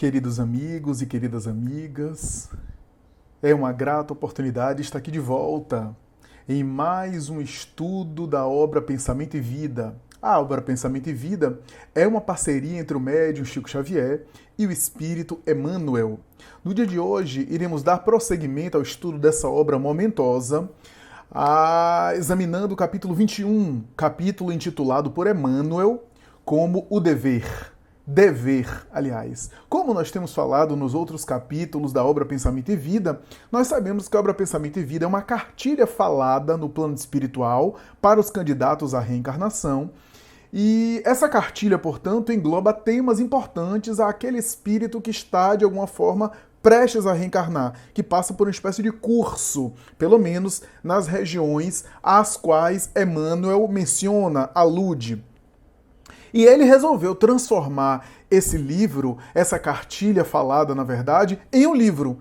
Queridos amigos e queridas amigas, é uma grata oportunidade estar aqui de volta em mais um estudo da obra Pensamento e Vida. A obra Pensamento e Vida é uma parceria entre o médium Chico Xavier e o espírito Emmanuel. No dia de hoje, iremos dar prosseguimento ao estudo dessa obra momentosa, examinando o capítulo 21, capítulo intitulado por Emmanuel como o dever. Aliás. Como nós temos falado nos outros capítulos da obra Pensamento e Vida, nós sabemos que a obra Pensamento e Vida é uma cartilha falada no plano espiritual para os candidatos à reencarnação. E essa cartilha, portanto, engloba temas importantes àquele espírito que está, de alguma forma, prestes a reencarnar, que passa por uma espécie de curso, pelo menos nas regiões às quais Emmanuel menciona, alude. E ele resolveu transformar esse livro, essa cartilha falada, na verdade, em um livro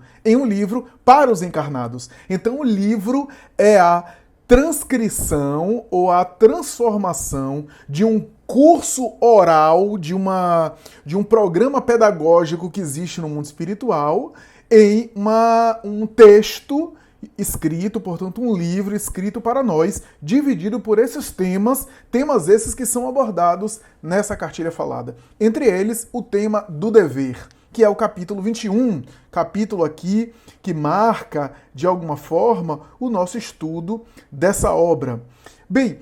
para os encarnados. Então o livro é a transcrição ou a transformação de um curso oral, de um programa pedagógico que existe no mundo espiritual, em um texto escrito, portanto, um livro escrito para nós, dividido por esses temas esses que são abordados nessa cartilha falada. Entre eles, o tema do dever, que é o capítulo 21, capítulo aqui que marca, de alguma forma, o nosso estudo dessa obra. Bem,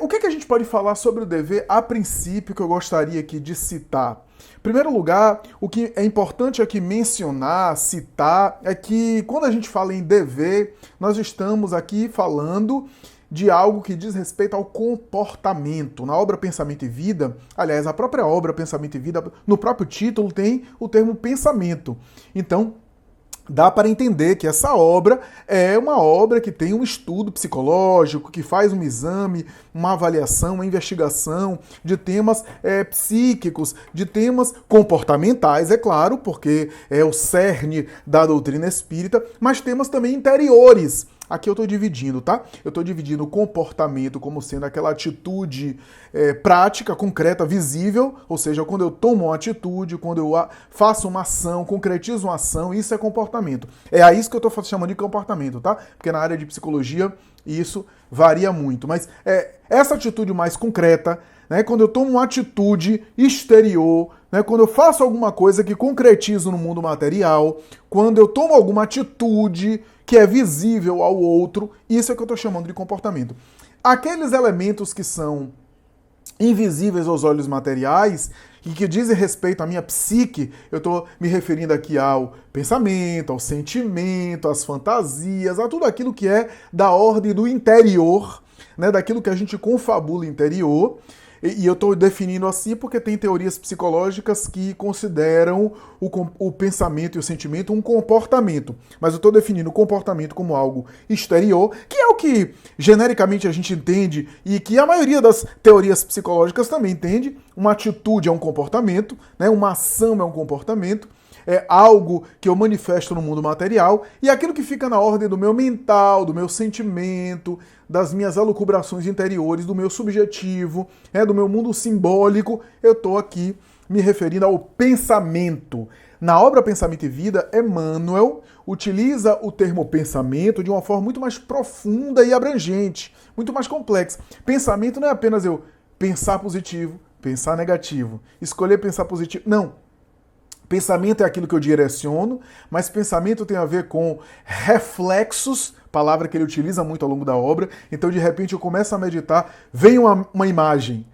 o que a gente pode falar sobre o dever a princípio que eu gostaria aqui de citar? Em primeiro lugar, o que é importante aqui mencionar, citar, é que quando a gente fala em dever, nós estamos aqui falando de algo que diz respeito ao comportamento. Na obra Pensamento e Vida, aliás, a própria obra Pensamento e Vida, no próprio título tem o termo pensamento. Então, dá para entender que essa obra é uma obra que tem um estudo psicológico, que faz um exame, uma avaliação, uma investigação de temas psíquicos, de temas comportamentais, é claro, porque é o cerne da doutrina espírita, mas temas também interiores. Aqui eu estou dividindo, tá? Eu estou dividindo o comportamento como sendo aquela atitude prática, concreta, visível, ou seja, quando eu tomo uma atitude, quando eu faço uma ação, concretizo uma ação, isso é comportamento. É a isso que eu estou chamando de comportamento, tá? Porque na área de psicologia isso varia muito. Mas essa atitude mais concreta, né, quando eu tomo uma atitude exterior, né, quando eu faço alguma coisa que concretizo no mundo material, quando eu tomo alguma atitude que é visível ao outro, isso é que eu estou chamando de comportamento. Aqueles elementos que são invisíveis aos olhos materiais e que dizem respeito à minha psique, eu estou me referindo aqui ao pensamento, ao sentimento, às fantasias, a tudo aquilo que é da ordem do interior, né, daquilo que a gente confabula interior. E eu estou definindo assim porque tem teorias psicológicas que consideram o pensamento e o sentimento um comportamento. Mas eu estou definindo o comportamento como algo exterior, que é o que genericamente a gente entende e que a maioria das teorias psicológicas também entende. Uma atitude é um comportamento, né? Uma ação é um comportamento. É algo que eu manifesto no mundo material, e aquilo que fica na ordem do meu mental, do meu sentimento, das minhas elucubrações interiores, do meu subjetivo, do meu mundo simbólico, eu estou aqui me referindo ao pensamento. Na obra Pensamento e Vida, Emmanuel utiliza o termo pensamento de uma forma muito mais profunda e abrangente, muito mais complexa. Pensamento não é apenas eu pensar positivo, pensar negativo, escolher pensar positivo. Não. Pensamento é aquilo que eu direciono, mas pensamento tem a ver com reflexos, palavra que ele utiliza muito ao longo da obra. Então, de repente, eu começo a meditar, vem uma imagem,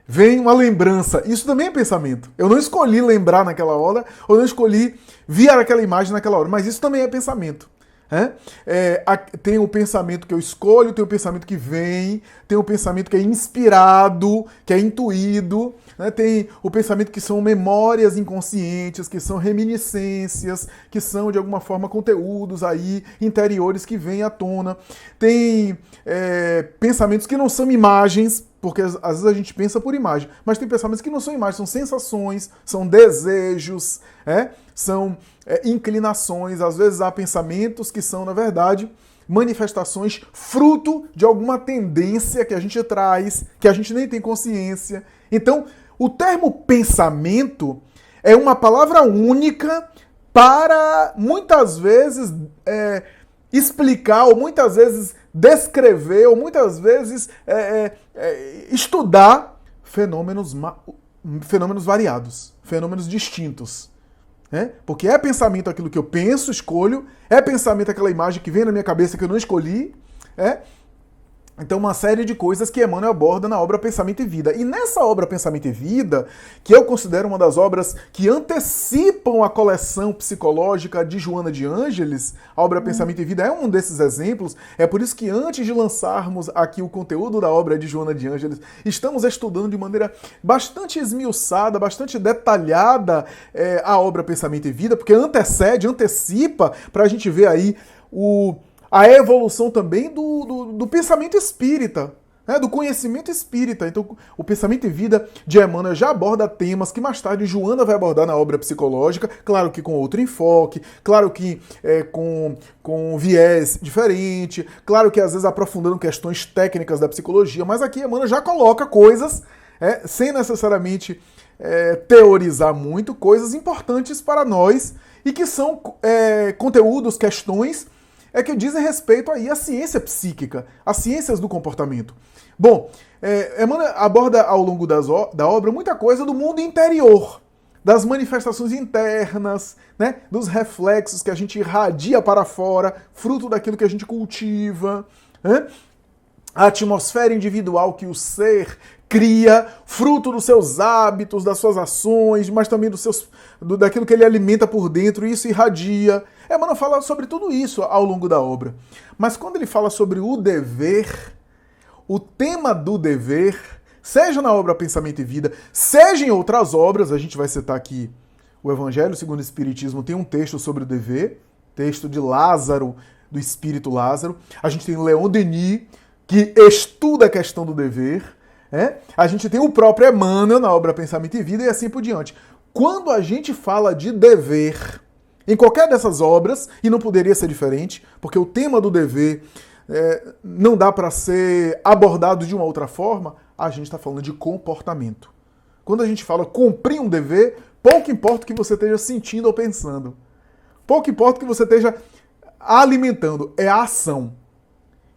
vem uma lembrança. Isso também é pensamento. Eu não escolhi lembrar naquela hora, ou não escolhi ver aquela imagem naquela hora, mas isso também é pensamento. Tem o pensamento que eu escolho, tem o pensamento que vem, tem o pensamento que é inspirado, que é intuído, né? Tem o pensamento que são memórias inconscientes, que são reminiscências, que são de alguma forma conteúdos aí interiores que vêm à tona. Tem pensamentos que não são imagens, porque às vezes a gente pensa por imagem, mas tem pensamentos que não são imagens, são sensações, são desejos, são inclinações. Às vezes há pensamentos que são, na verdade, manifestações fruto de alguma tendência que a gente traz, que a gente nem tem consciência. Então, o termo pensamento é uma palavra única para, muitas vezes, explicar, ou muitas vezes descrever, ou muitas vezes estudar fenômenos variados, fenômenos distintos. Porque é pensamento aquilo que eu penso, escolho, é pensamento aquela imagem que vem na minha cabeça que eu não escolhi, Então, uma série de coisas que Emmanuel aborda na obra Pensamento e Vida. E nessa obra Pensamento e Vida, que eu considero uma das obras que antecipam a coleção psicológica de Joana de Ângeles, a obra Pensamento e Vida é um desses exemplos. É por isso que antes de lançarmos aqui o conteúdo da obra de Joana de Ângeles, estamos estudando de maneira bastante esmiuçada, bastante detalhada a obra Pensamento e Vida, porque antecipa, para a gente ver aí a evolução também do pensamento espírita, do conhecimento espírita. Então, o Pensamento e Vida de Emmanuel já aborda temas que mais tarde Joana vai abordar na obra psicológica, claro que com outro enfoque, claro que com viés diferente, claro que às vezes aprofundando questões técnicas da psicologia, mas aqui Emmanuel já coloca coisas, sem necessariamente teorizar muito, coisas importantes para nós e que são conteúdos, questões que dizem respeito aí à ciência psíquica, às ciências do comportamento. Bom, Emmanuel aborda ao longo da obra muita coisa do mundo interior, das manifestações internas, dos reflexos que a gente irradia para fora, fruto daquilo que a gente cultiva, a atmosfera individual que o ser cria, fruto dos seus hábitos, das suas ações, mas também daquilo que ele alimenta por dentro, e isso irradia. Emmanuel fala sobre tudo isso ao longo da obra. Mas quando ele fala sobre o dever, o tema do dever, seja na obra Pensamento e Vida, seja em outras obras, a gente vai citar aqui o Evangelho segundo o Espiritismo, tem um texto sobre o dever, texto de Lázaro, do Espírito Lázaro. A gente tem Leon Denis, que estuda a questão do dever. A gente tem o próprio Emmanuel na obra Pensamento e Vida e assim por diante. Quando a gente fala de dever, em qualquer dessas obras, e não poderia ser diferente, porque o tema do dever não dá para ser abordado de uma outra forma, a gente está falando de comportamento. Quando a gente fala cumprir um dever, pouco importa o que você esteja sentindo ou pensando. Pouco importa o que você esteja alimentando, é a ação.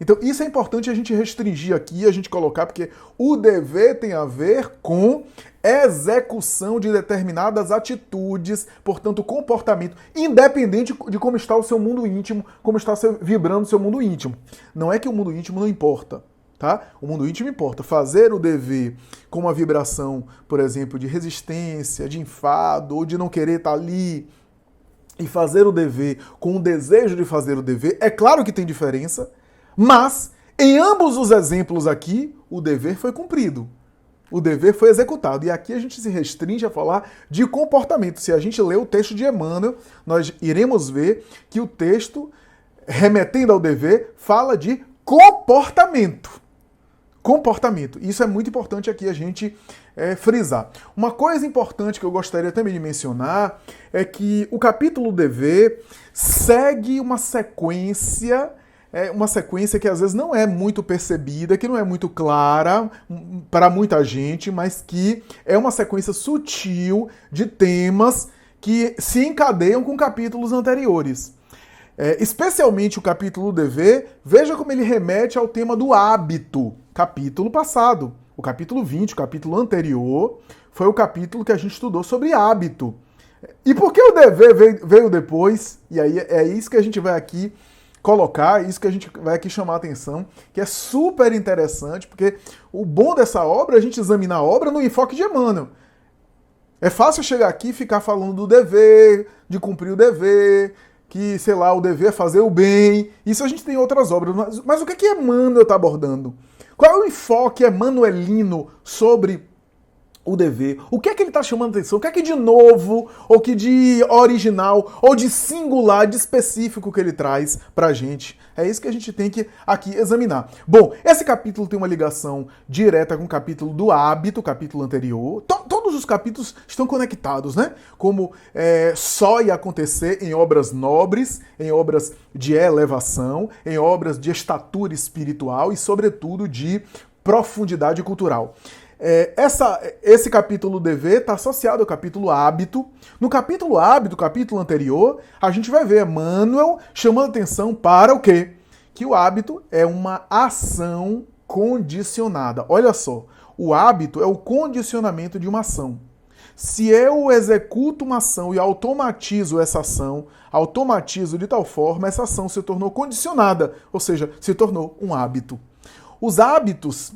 Então isso é importante a gente restringir aqui, a gente colocar, porque o dever tem a ver com execução de determinadas atitudes, portanto comportamento, independente de como está o seu mundo íntimo, como está vibrando o seu mundo íntimo. Não é que o mundo íntimo não importa, tá? O mundo íntimo importa. Fazer o dever com uma vibração, por exemplo, de resistência, de enfado, ou de não querer estar ali, e fazer o dever com o desejo de fazer o dever, é claro que tem diferença, mas, em ambos os exemplos aqui, o dever foi cumprido. O dever foi executado. E aqui a gente se restringe a falar de comportamento. Se a gente ler o texto de Emmanuel, nós iremos ver que o texto, remetendo ao dever, fala de comportamento. Comportamento. Isso é muito importante aqui a gente frisar. Uma coisa importante que eu gostaria também de mencionar é que o capítulo dever segue uma sequência que às vezes não é muito percebida, que não é muito clara para muita gente, mas que é uma sequência sutil de temas que se encadeiam com capítulos anteriores. Especialmente o capítulo dever, veja como ele remete ao tema do hábito, capítulo passado. O capítulo 20, o capítulo anterior, foi o capítulo que a gente estudou sobre hábito. E por que o dever veio depois? E aí é isso que a gente vai aqui colocar, isso que a gente vai aqui chamar a atenção, que é super interessante, porque o bom dessa obra é a gente examinar a obra no enfoque de Emmanuel. É fácil chegar aqui e ficar falando do dever, de cumprir o dever, que, sei lá, o dever é fazer o bem. Isso a gente tem em outras obras. Mas o que Emmanuel está abordando? Qual é o enfoque emanuelino sobre o dever? O que é que ele está chamando a atenção? O que é que de novo, ou que de original, ou de singular, de específico que ele traz pra gente? É isso que a gente tem que aqui examinar. Bom, esse capítulo tem uma ligação direta com o capítulo do hábito, o capítulo anterior. Todos os capítulos estão conectados, né? Como só ia acontecer em obras nobres, em obras de elevação, em obras de estatura espiritual e, sobretudo, de profundidade cultural. Esse capítulo dever está associado ao capítulo hábito. No capítulo hábito, capítulo anterior, a gente vai ver Emmanuel chamando atenção para o quê? Que o hábito é uma ação condicionada. Olha só, o hábito é o condicionamento de uma ação. Se eu executo uma ação e automatizo essa ação, automatizo de tal forma, essa ação se tornou condicionada, ou seja, se tornou um hábito. Os hábitos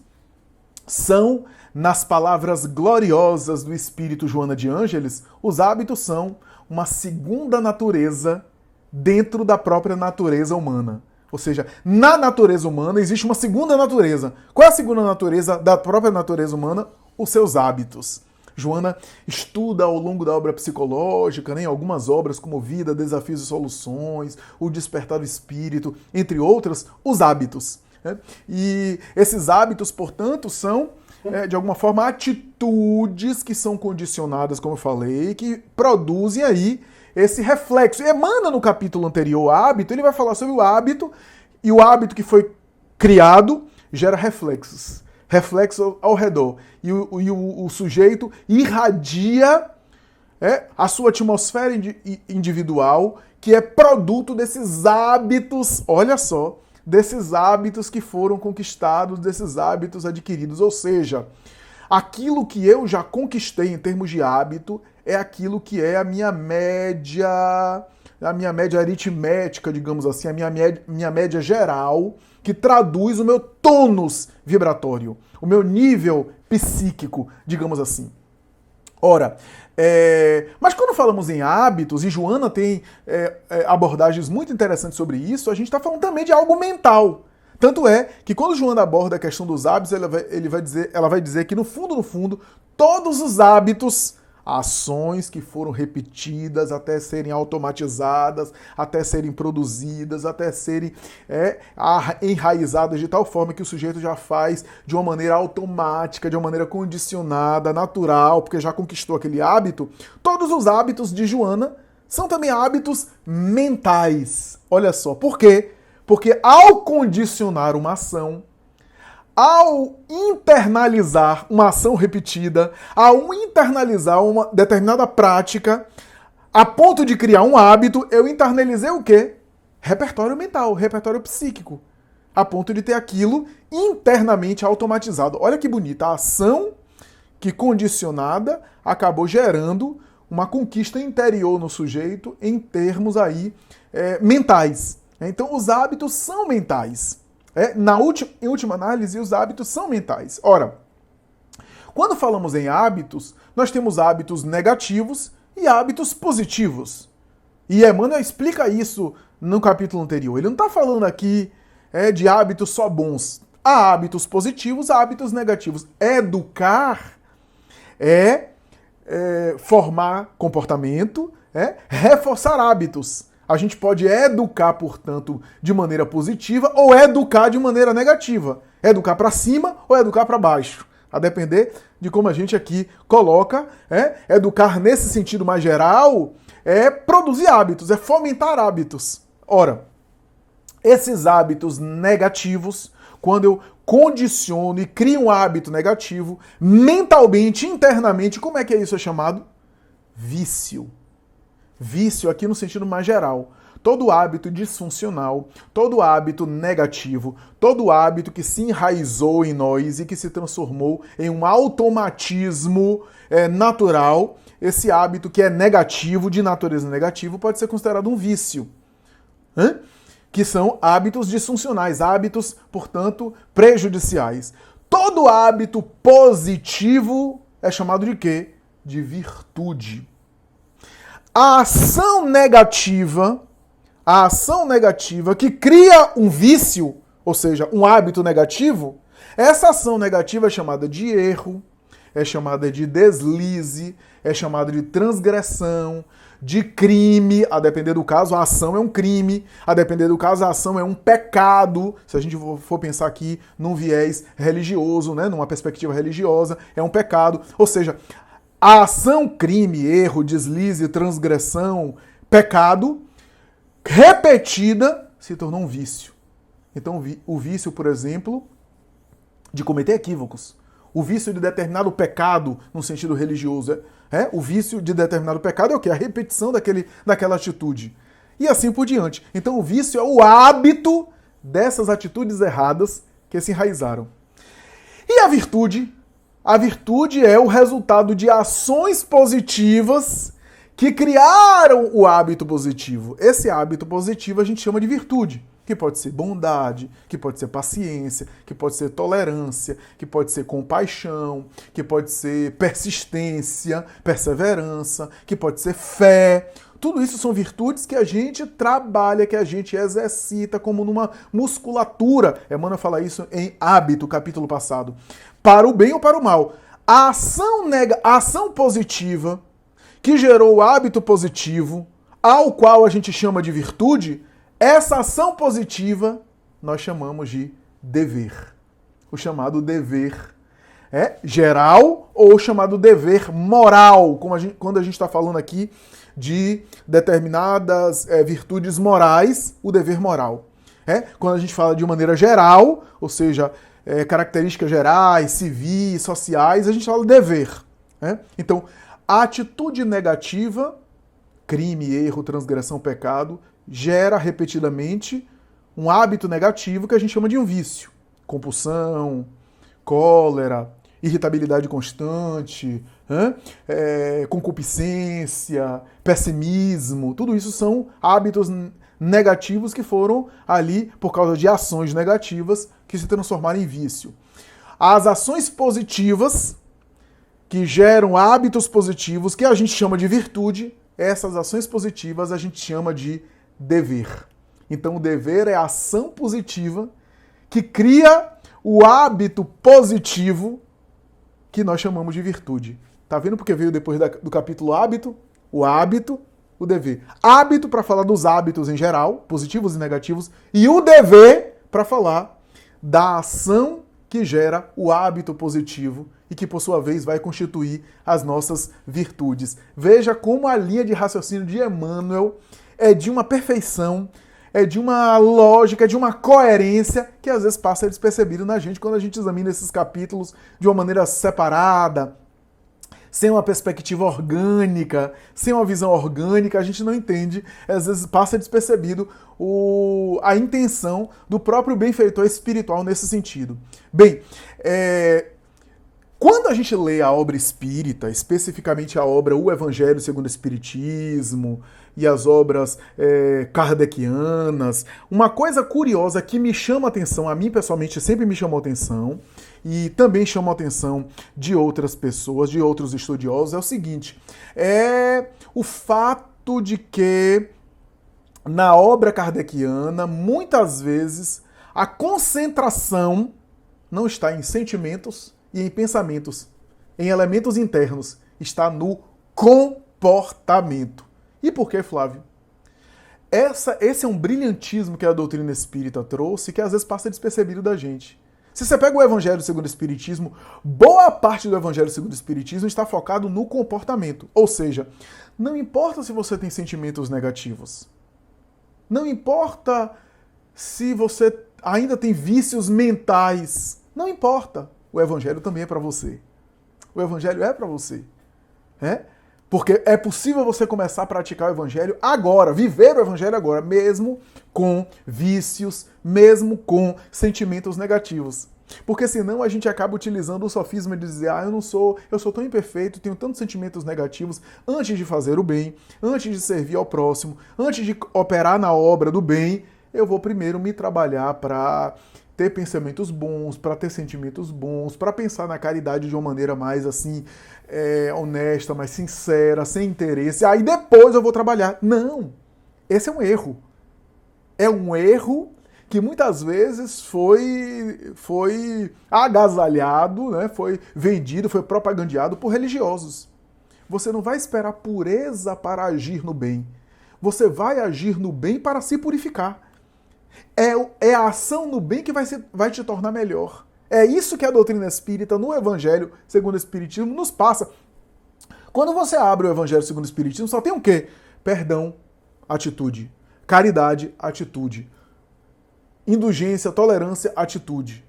são, nas palavras gloriosas do Espírito Joana de Ângeles, os hábitos são uma segunda natureza dentro da própria natureza humana. Ou seja, na natureza humana existe uma segunda natureza. Qual é a segunda natureza da própria natureza humana? Os seus hábitos. Joana estuda ao longo da obra psicológica, né, em algumas obras como Vida, Desafios e Soluções, O Despertar do Espírito, entre outras, os hábitos. Né? E esses hábitos, portanto, são, de alguma forma, atitudes que são condicionadas, como eu falei, que produzem aí esse reflexo. E Emmanuel, no capítulo anterior, hábito, ele vai falar sobre o hábito, e o hábito que foi criado gera reflexos. Reflexo ao redor. E o sujeito irradia a sua atmosfera individual, que é produto desses hábitos, olha só, desses hábitos que foram conquistados, desses hábitos adquiridos. Ou seja, aquilo que eu já conquistei em termos de hábito é aquilo que é a minha média aritmética, digamos assim, a minha média geral, que traduz o meu tônus vibratório, o meu nível psíquico, digamos assim. Ora, mas quando falamos em hábitos, e Joana tem abordagens muito interessantes sobre isso, a gente está falando também de algo mental. Tanto é que quando Joana aborda a questão dos hábitos, ela vai dizer que no fundo, todos os hábitos, ações que foram repetidas até serem automatizadas, até serem produzidas, até serem enraizadas de tal forma que o sujeito já faz de uma maneira automática, de uma maneira condicionada, natural, porque já conquistou aquele hábito. Todos os hábitos de Joana são também hábitos mentais. Olha só, por quê? Porque ao condicionar uma ação, ao internalizar uma ação repetida, ao internalizar uma determinada prática, a ponto de criar um hábito, eu internalizei o quê? Repertório mental, repertório psíquico. A ponto de ter aquilo internamente automatizado. Olha que bonita, a ação que condicionada acabou gerando uma conquista interior no sujeito em termos aí mentais. Então os hábitos são mentais. Em última análise, os hábitos são mentais. Ora, quando falamos em hábitos, nós temos hábitos negativos e hábitos positivos. E Emmanuel explica isso no capítulo anterior. Ele não está falando aqui de hábitos só bons. Há hábitos positivos, há hábitos negativos. Educar formar comportamento, reforçar hábitos. A gente pode educar, portanto, de maneira positiva ou educar de maneira negativa. Educar para cima ou educar para baixo. A depender de como a gente aqui coloca. Educar nesse sentido mais geral é produzir hábitos, é fomentar hábitos. Ora, esses hábitos negativos, quando eu condiciono e crio um hábito negativo, mentalmente, internamente, como é que isso é chamado? Vício. Vício aqui no sentido mais geral. Todo hábito disfuncional, todo hábito negativo, todo hábito que se enraizou em nós e que se transformou em um automatismo natural, esse hábito que é negativo, de natureza negativa, pode ser considerado um vício. Que são hábitos disfuncionais, hábitos, portanto, prejudiciais. Todo hábito positivo é chamado de quê? De virtude. A ação negativa que cria um vício, ou seja, um hábito negativo, essa ação negativa é chamada de erro, é chamada de deslize, é chamada de transgressão, de crime, a depender do caso, a ação é um crime, a depender do caso, a ação é um pecado, se a gente for pensar aqui num viés religioso, numa perspectiva religiosa, é um pecado, ou seja, a ação, crime, erro, deslize, transgressão, pecado, repetida, se tornou um vício. Então, o vício, por exemplo, de cometer equívocos. O vício de determinado pecado, no sentido religioso, o vício de determinado pecado é o quê? A repetição daquela atitude. E assim por diante. Então o vício é o hábito dessas atitudes erradas que se enraizaram. E a virtude? A virtude é o resultado de ações positivas que criaram o hábito positivo. Esse hábito positivo a gente chama de virtude, que pode ser bondade, que pode ser paciência, que pode ser tolerância, que pode ser compaixão, que pode ser persistência, perseverança, que pode ser fé. Tudo isso são virtudes que a gente trabalha, que a gente exercita como numa musculatura. Emmanuel fala isso em Hábito, capítulo passado. Para o bem ou para o mal. A ação positiva que gerou o hábito positivo, ao qual a gente chama de virtude, essa ação positiva nós chamamos de dever. O chamado dever geral ou chamado dever moral, quando a gente está falando aqui de determinadas virtudes morais, o dever moral. Quando a gente fala de maneira geral, ou seja, características gerais, civis, sociais, a gente fala dever. Então, a atitude negativa, crime, erro, transgressão, pecado, gera repetidamente um hábito negativo que a gente chama de um vício. Compulsão, cólera, irritabilidade constante, concupiscência, pessimismo, tudo isso são hábitos negativos que foram ali por causa de ações negativas que se transformaram em vício. As ações positivas que geram hábitos positivos, que a gente chama de virtude, essas ações positivas a gente chama de dever. Então o dever é a ação positiva que cria o hábito positivo que nós chamamos de virtude. Tá vendo porque veio depois do capítulo hábito? O hábito, o dever. Hábito para falar dos hábitos em geral, positivos e negativos, e o dever para falar da ação que gera o hábito positivo e que, por sua vez, vai constituir as nossas virtudes. Veja como a linha de raciocínio de Emmanuel é de uma perfeição, é de uma lógica, é de uma coerência que às vezes passa despercebido na gente quando a gente examina esses capítulos de uma maneira separada, sem uma perspectiva orgânica, sem uma visão orgânica, a gente não entende, às vezes passa despercebido a intenção do próprio benfeitor espiritual nesse sentido. Bem, quando a gente lê a obra espírita, especificamente a obra O Evangelho segundo o Espiritismo e as obras kardecianas, uma coisa curiosa que me chama a atenção, a mim pessoalmente sempre me chamou a atenção, e também chamou a atenção de outras pessoas, de outros estudiosos, é o seguinte, o fato de que na obra kardeciana, muitas vezes, a concentração não está em sentimentos e em pensamentos, em elementos internos, está no comportamento. E por que, Flávio? Esse é um brilhantismo que a doutrina espírita trouxe, que às vezes passa despercebido da gente. Se você pega o Evangelho segundo o Espiritismo, boa parte do Evangelho segundo o Espiritismo está focado no comportamento. Ou seja, não importa se você tem sentimentos negativos. Não importa se você ainda tem vícios mentais. Não importa. O Evangelho também é para você. O Evangelho é para você. Porque é possível você começar a praticar o Evangelho agora, viver o Evangelho agora, mesmo com vícios, mesmo com sentimentos negativos. Porque senão a gente acaba utilizando o sofisma de dizer, eu sou tão imperfeito, tenho tantos sentimentos negativos, antes de fazer o bem, antes de servir ao próximo, antes de operar na obra do bem, eu vou primeiro me trabalhar para ter pensamentos bons, para ter sentimentos bons, para pensar na caridade de uma maneira mais assim, honesta, mais sincera, sem interesse. Aí depois eu vou trabalhar. Não! Esse é um erro. É um erro que muitas vezes foi agasalhado, né? Foi vendido, foi propagandeado por religiosos. Você não vai esperar pureza para agir no bem. Você vai agir no bem para se purificar. É a ação no bem que vai te tornar melhor. É isso que a doutrina espírita, no Evangelho segundo o Espiritismo, nos passa. Quando você abre o Evangelho segundo o Espiritismo, só tem o quê? Perdão, atitude. Caridade, atitude. Indulgência, tolerância, atitude.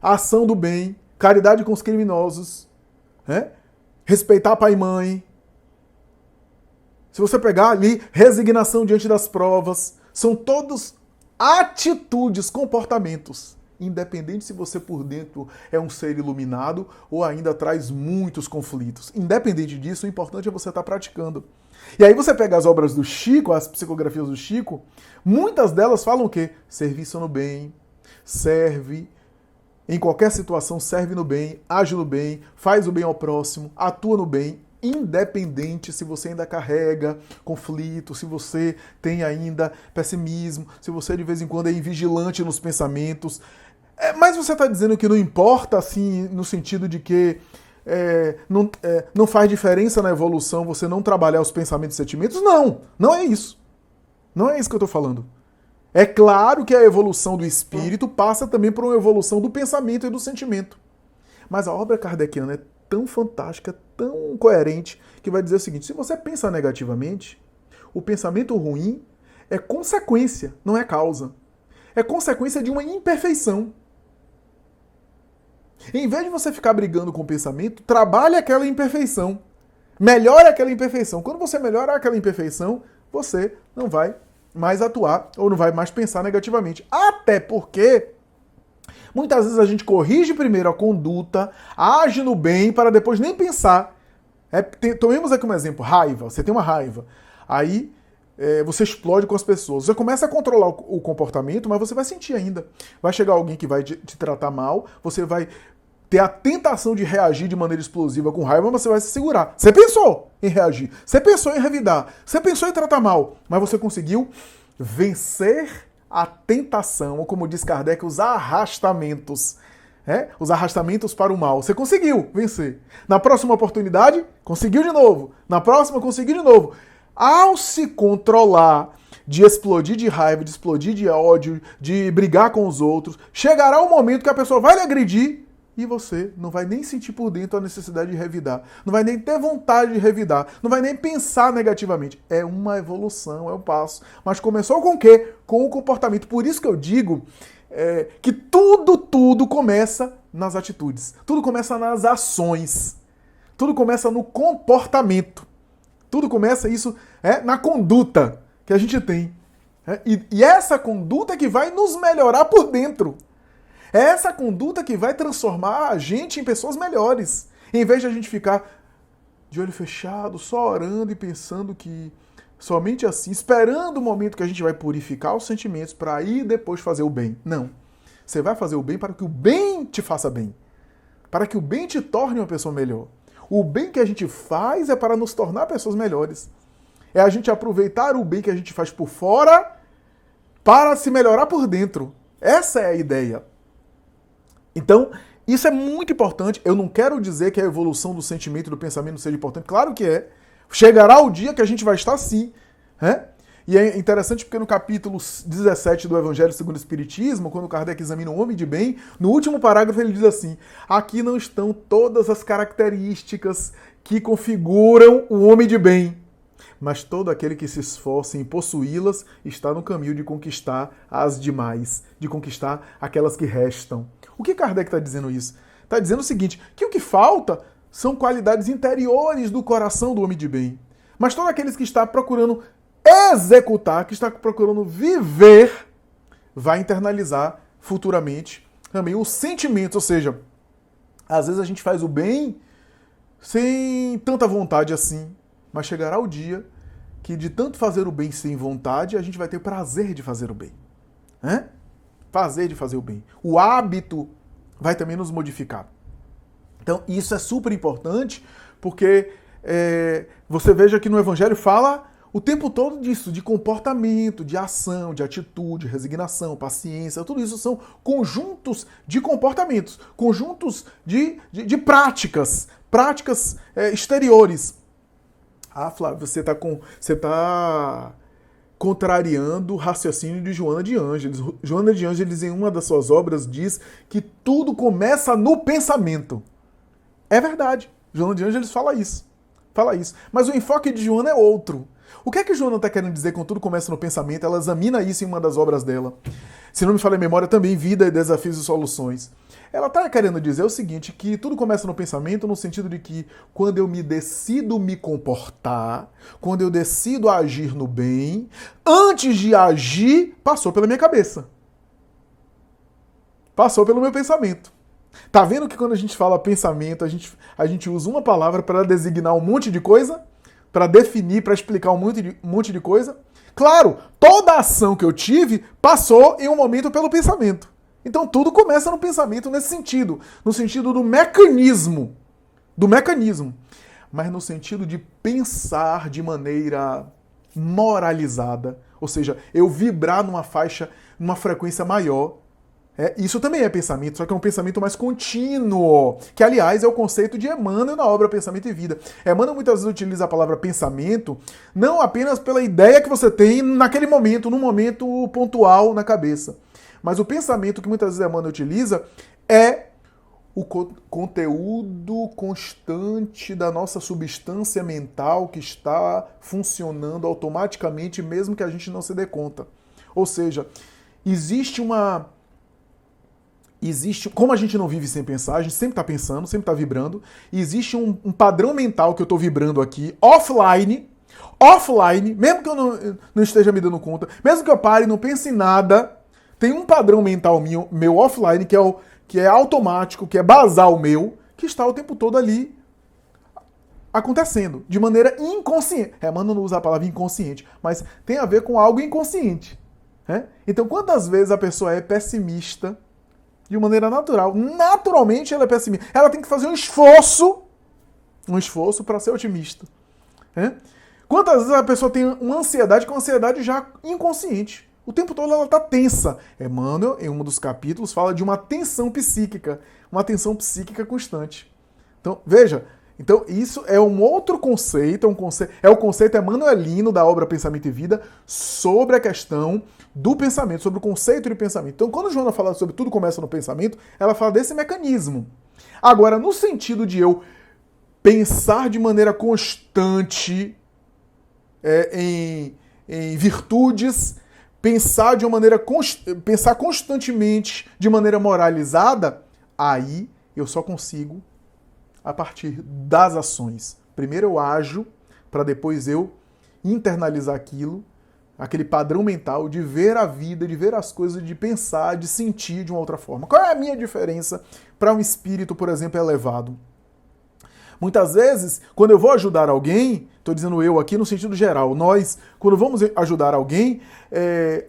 A ação do bem, caridade com os criminosos, né? Respeitar pai e mãe. Se você pegar ali, resignação diante das provas, são todos atitudes, comportamentos, independente se você por dentro é um ser iluminado ou ainda traz muitos conflitos. Independente disso, o importante é você estar praticando. E aí você pega as obras do Chico, as psicografias do Chico, muitas delas falam o quê? Serviço no bem, serve, em qualquer situação serve no bem, age no bem, faz o bem ao próximo, atua no bem, independente se você ainda carrega conflito, se você tem ainda pessimismo, se você de vez em quando é invigilante nos pensamentos. Mas você está dizendo que não importa, assim, no sentido de que não faz diferença na evolução você não trabalhar os pensamentos e sentimentos? Não, não é isso. Não é isso que eu estou falando. É claro que a evolução do espírito passa também por uma evolução do pensamento e do sentimento. Mas a obra kardeciana é tão fantástica, tão coerente, que vai dizer o seguinte: se você pensa negativamente, o pensamento ruim é consequência, não é causa. É consequência de uma imperfeição. Em vez de você ficar brigando com o pensamento, trabalhe aquela imperfeição. Melhore aquela imperfeição. Quando você melhora aquela imperfeição, você não vai mais atuar ou não vai mais pensar negativamente. Até porque muitas vezes a gente corrige primeiro a conduta, age no bem para depois nem pensar. Tomemos aqui um exemplo, raiva. Você tem uma raiva. Aí você explode com as pessoas. Você começa a controlar o comportamento, mas você vai sentir ainda. Vai chegar alguém que vai te tratar mal, você vai ter a tentação de reagir de maneira explosiva com raiva, mas você vai se segurar. Você pensou em reagir, você pensou em revidar, você pensou em tratar mal, mas você conseguiu vencer a tentação, ou como diz Kardec, os arrastamentos. Os arrastamentos para o mal. Você conseguiu vencer. Na próxima oportunidade, conseguiu de novo. Na próxima, conseguiu de novo. Ao se controlar, de explodir de raiva, de explodir de ódio, de brigar com os outros, chegará um momento que a pessoa vai lhe agredir e você não vai nem sentir por dentro a necessidade de revidar. Não vai nem ter vontade de revidar. Não vai nem pensar negativamente. É uma evolução, é um passo. Mas começou com o quê? Com o comportamento. Por isso que eu digo que tudo começa nas atitudes. Tudo começa nas ações. Tudo começa no comportamento. Tudo começa isso na conduta que a gente tem. E essa conduta que vai nos melhorar por dentro. É essa conduta que vai transformar a gente em pessoas melhores. Em vez de a gente ficar de olho fechado, só orando e pensando que somente assim, esperando o momento que a gente vai purificar os sentimentos para aí depois fazer o bem. Não. Você vai fazer o bem para que o bem te faça bem. Para que o bem te torne uma pessoa melhor. O bem que a gente faz é para nos tornar pessoas melhores. É a gente aproveitar o bem que a gente faz por fora para se melhorar por dentro. Essa é a ideia. Então, isso é muito importante. Eu não quero dizer que a evolução do sentimento e do pensamento não seja importante. Claro que é. Chegará o dia que a gente vai estar assim. E é interessante porque no capítulo 17 do Evangelho segundo o Espiritismo, quando Kardec examina o homem de bem, no último parágrafo ele diz assim: aqui não estão todas as características que configuram o homem de bem, mas todo aquele que se esforça em possuí-las está no caminho de conquistar as demais, de conquistar aquelas que restam. O que Kardec está dizendo isso? Está dizendo o seguinte, que o que falta são qualidades interiores do coração do homem de bem. Mas todos aqueles que estão procurando executar, que está procurando viver, vai internalizar futuramente também os sentimentos. Ou seja, às vezes a gente faz o bem sem tanta vontade assim, mas chegará o dia que de tanto fazer o bem sem vontade, a gente vai ter prazer de fazer o bem. Prazer de fazer o bem. O hábito vai também nos modificar. Então isso é super importante, porque você veja que no Evangelho fala o tempo todo disso, de comportamento, de ação, de atitude, resignação, paciência, tudo isso são conjuntos de comportamentos, conjuntos de práticas exteriores. Ah, Flávio, você está contrariando o raciocínio de Joana de Ângeles. Joana de Ângeles, em uma das suas obras, diz que tudo começa no pensamento. É verdade. Joana de Ângeles fala isso. fala isso. Mas o enfoque de Joana é outro. O que é que Joana está querendo dizer com tudo começa no pensamento? Ela examina isso em uma das obras dela. Se não me falha a memória, também Vida, Desafios e Soluções. Ela está querendo dizer o seguinte, que tudo começa no pensamento, no sentido de que quando eu me decido me comportar, quando eu decido agir no bem, antes de agir, passou pela minha cabeça. Passou pelo meu pensamento. Tá vendo que quando a gente fala pensamento, a gente usa uma palavra para designar um monte de coisa? Para definir, para explicar um monte de coisa? Claro, toda ação que eu tive passou em um momento pelo pensamento. Então tudo começa no pensamento nesse sentido, no sentido do mecanismo, mas no sentido de pensar de maneira moralizada, ou seja, eu vibrar numa faixa, numa frequência maior. Isso também é pensamento, só que é um pensamento mais contínuo, que aliás é o conceito de Emmanuel na obra Pensamento e Vida. Emmanuel muitas vezes utiliza a palavra pensamento não apenas pela ideia que você tem naquele momento, num momento pontual na cabeça, mas o pensamento que muitas vezes Emmanuel utiliza é o conteúdo constante da nossa substância mental que está funcionando automaticamente mesmo que a gente não se dê conta. Ou seja, como a gente não vive sem pensar, a gente sempre está pensando, sempre está vibrando, e existe um padrão mental que eu estou vibrando aqui, offline, mesmo que eu não esteja me dando conta, mesmo que eu pare e não pense em nada, tem um padrão mental meu offline, que é automático, que é basal meu, que está o tempo todo ali acontecendo, de maneira inconsciente. Emmanuel não usa a palavra inconsciente, mas tem a ver com algo inconsciente. Então, quantas vezes a pessoa é pessimista, de maneira natural. Naturalmente ela é pessimista. Ela tem que fazer um esforço para ser otimista. Quantas vezes a pessoa tem uma ansiedade, que é uma ansiedade já inconsciente. O tempo todo ela está tensa. Emmanuel, em um dos capítulos, fala de uma tensão psíquica constante. Então, veja, então isso é um outro conceito, é o conceito emanuelino da obra Pensamento e Vida sobre a questão do pensamento, sobre o conceito de pensamento. Então, quando Joana fala sobre tudo começa no pensamento, ela fala desse mecanismo. Agora, no sentido de eu pensar de maneira constante em virtudes, pensar constantemente de maneira moralizada, aí eu só consigo a partir das ações. Primeiro eu ajo, para depois eu internalizar aquele padrão mental de ver a vida, de ver as coisas, de pensar, de sentir de uma outra forma. Qual é a minha diferença para um espírito, por exemplo, elevado? Muitas vezes, quando eu vou ajudar alguém, estou dizendo eu aqui no sentido geral, nós, quando vamos ajudar alguém,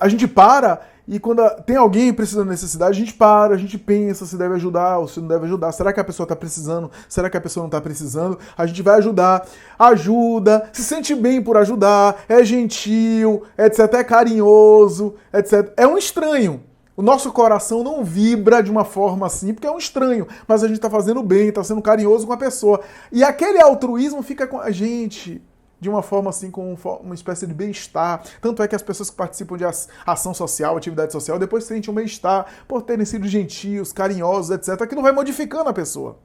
a gente para e quando tem alguém precisando de necessidade, a gente para, a gente pensa se deve ajudar ou se não deve ajudar. Será que a pessoa está precisando? Será que a pessoa não está precisando? A gente vai ajudar, ajuda, se sente bem por ajudar, é gentil, etc, é carinhoso, etc. É um estranho. O nosso coração não vibra de uma forma assim, porque é um estranho, mas a gente está fazendo bem, está sendo carinhoso com a pessoa. E aquele altruísmo fica com a gente de uma forma assim, com uma espécie de bem-estar. Tanto é que as pessoas que participam de ação social, atividade social, depois sentem um bem-estar por terem sido gentios, carinhosos, etc., que não vai modificando a pessoa.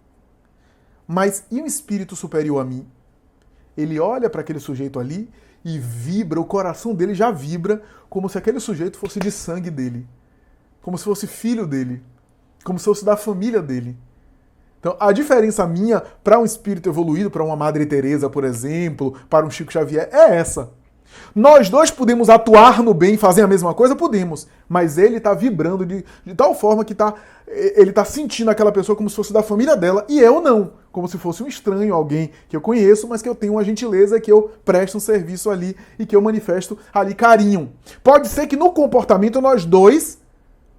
Mas e um espírito superior a mim? Ele olha para aquele sujeito ali e vibra, o coração dele já vibra como se aquele sujeito fosse de sangue dele. Como se fosse filho dele, como se fosse da família dele. Então, a diferença minha para um espírito evoluído, para uma Madre Teresa, por exemplo, para um Chico Xavier, é essa. Nós dois podemos atuar no bem, fazer a mesma coisa? Podemos. Mas ele está vibrando de tal forma que ele está sentindo aquela pessoa como se fosse da família dela, e eu não. Como se fosse um estranho, alguém que eu conheço, mas que eu tenho uma gentileza, que eu presto um serviço ali e que eu manifesto ali carinho. Pode ser que no comportamento nós dois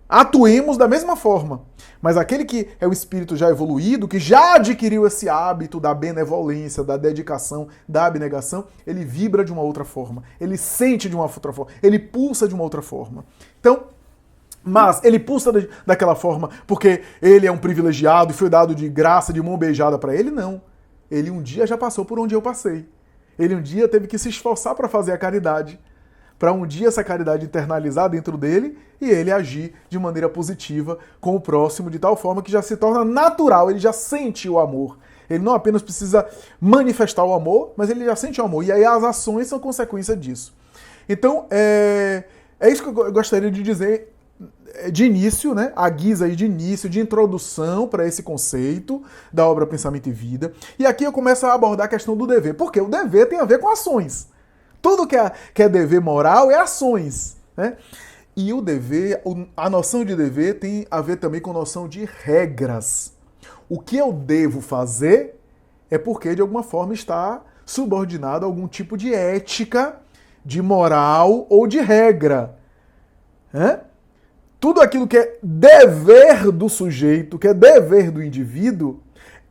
atuemos da mesma forma. Mas aquele que é o espírito já evoluído, que já adquiriu esse hábito da benevolência, da dedicação, da abnegação, ele vibra de uma outra forma. Ele sente de uma outra forma. Ele pulsa de uma outra forma. Então, mas ele pulsa daquela forma porque ele é um privilegiado e foi dado de graça, de mão beijada para ele? Não. Ele um dia já passou por onde eu passei. Ele um dia teve que se esforçar para fazer a caridade, para um dia essa caridade internalizar dentro dele e ele agir de maneira positiva com o próximo, de tal forma que já se torna natural, ele já sente o amor. Ele não apenas precisa manifestar o amor, mas ele já sente o amor. E aí as ações são consequência disso. Então, é isso que eu gostaria de dizer de início, né? A guisa aí de início, de introdução para esse conceito da obra Pensamento e Vida. E aqui eu começo a abordar a questão do dever. Porque o dever tem a ver com ações. Tudo que é dever moral é ações, né? E o dever, a noção de dever tem a ver também com a noção de regras. O que eu devo fazer é porque, de alguma forma, está subordinado a algum tipo de ética, de moral ou de regra. Tudo aquilo que é dever do sujeito, que é dever do indivíduo,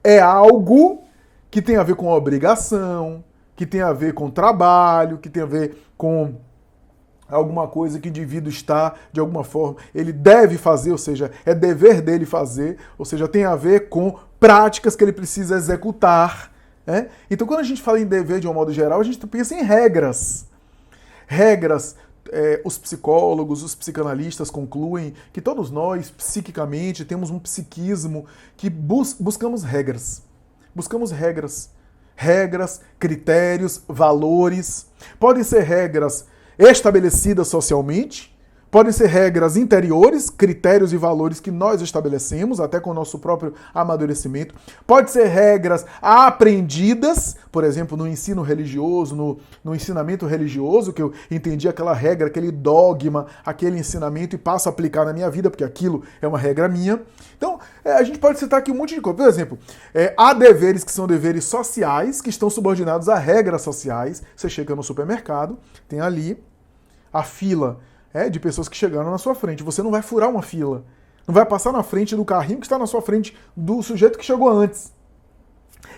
é algo que tem a ver com obrigação, que tem a ver com trabalho, que tem a ver com alguma coisa que o indivíduo está, de alguma forma, ele deve fazer, ou seja, é dever dele fazer, ou seja, tem a ver com práticas que ele precisa executar. Né? Então, quando a gente fala em dever de um modo geral, a gente pensa em regras. Regras, os psicólogos, os psicanalistas concluem que todos nós, psiquicamente, temos um psiquismo que buscamos regras. Buscamos regras. Regras, critérios, valores. Podem ser regras estabelecidas socialmente, podem ser regras interiores, critérios e valores que nós estabelecemos, até com o nosso próprio amadurecimento. Pode ser regras aprendidas, por exemplo, no ensino religioso, no ensinamento religioso, que eu entendi aquela regra, aquele dogma, aquele ensinamento e passo a aplicar na minha vida, porque aquilo é uma regra minha. Então, a gente pode citar aqui um monte de coisa. Por exemplo, há deveres que são deveres sociais, que estão subordinados a regras sociais. Você chega no supermercado, tem ali a fila de pessoas que chegaram na sua frente. Você não vai furar uma fila. Não vai passar na frente do carrinho que está na sua frente do sujeito que chegou antes.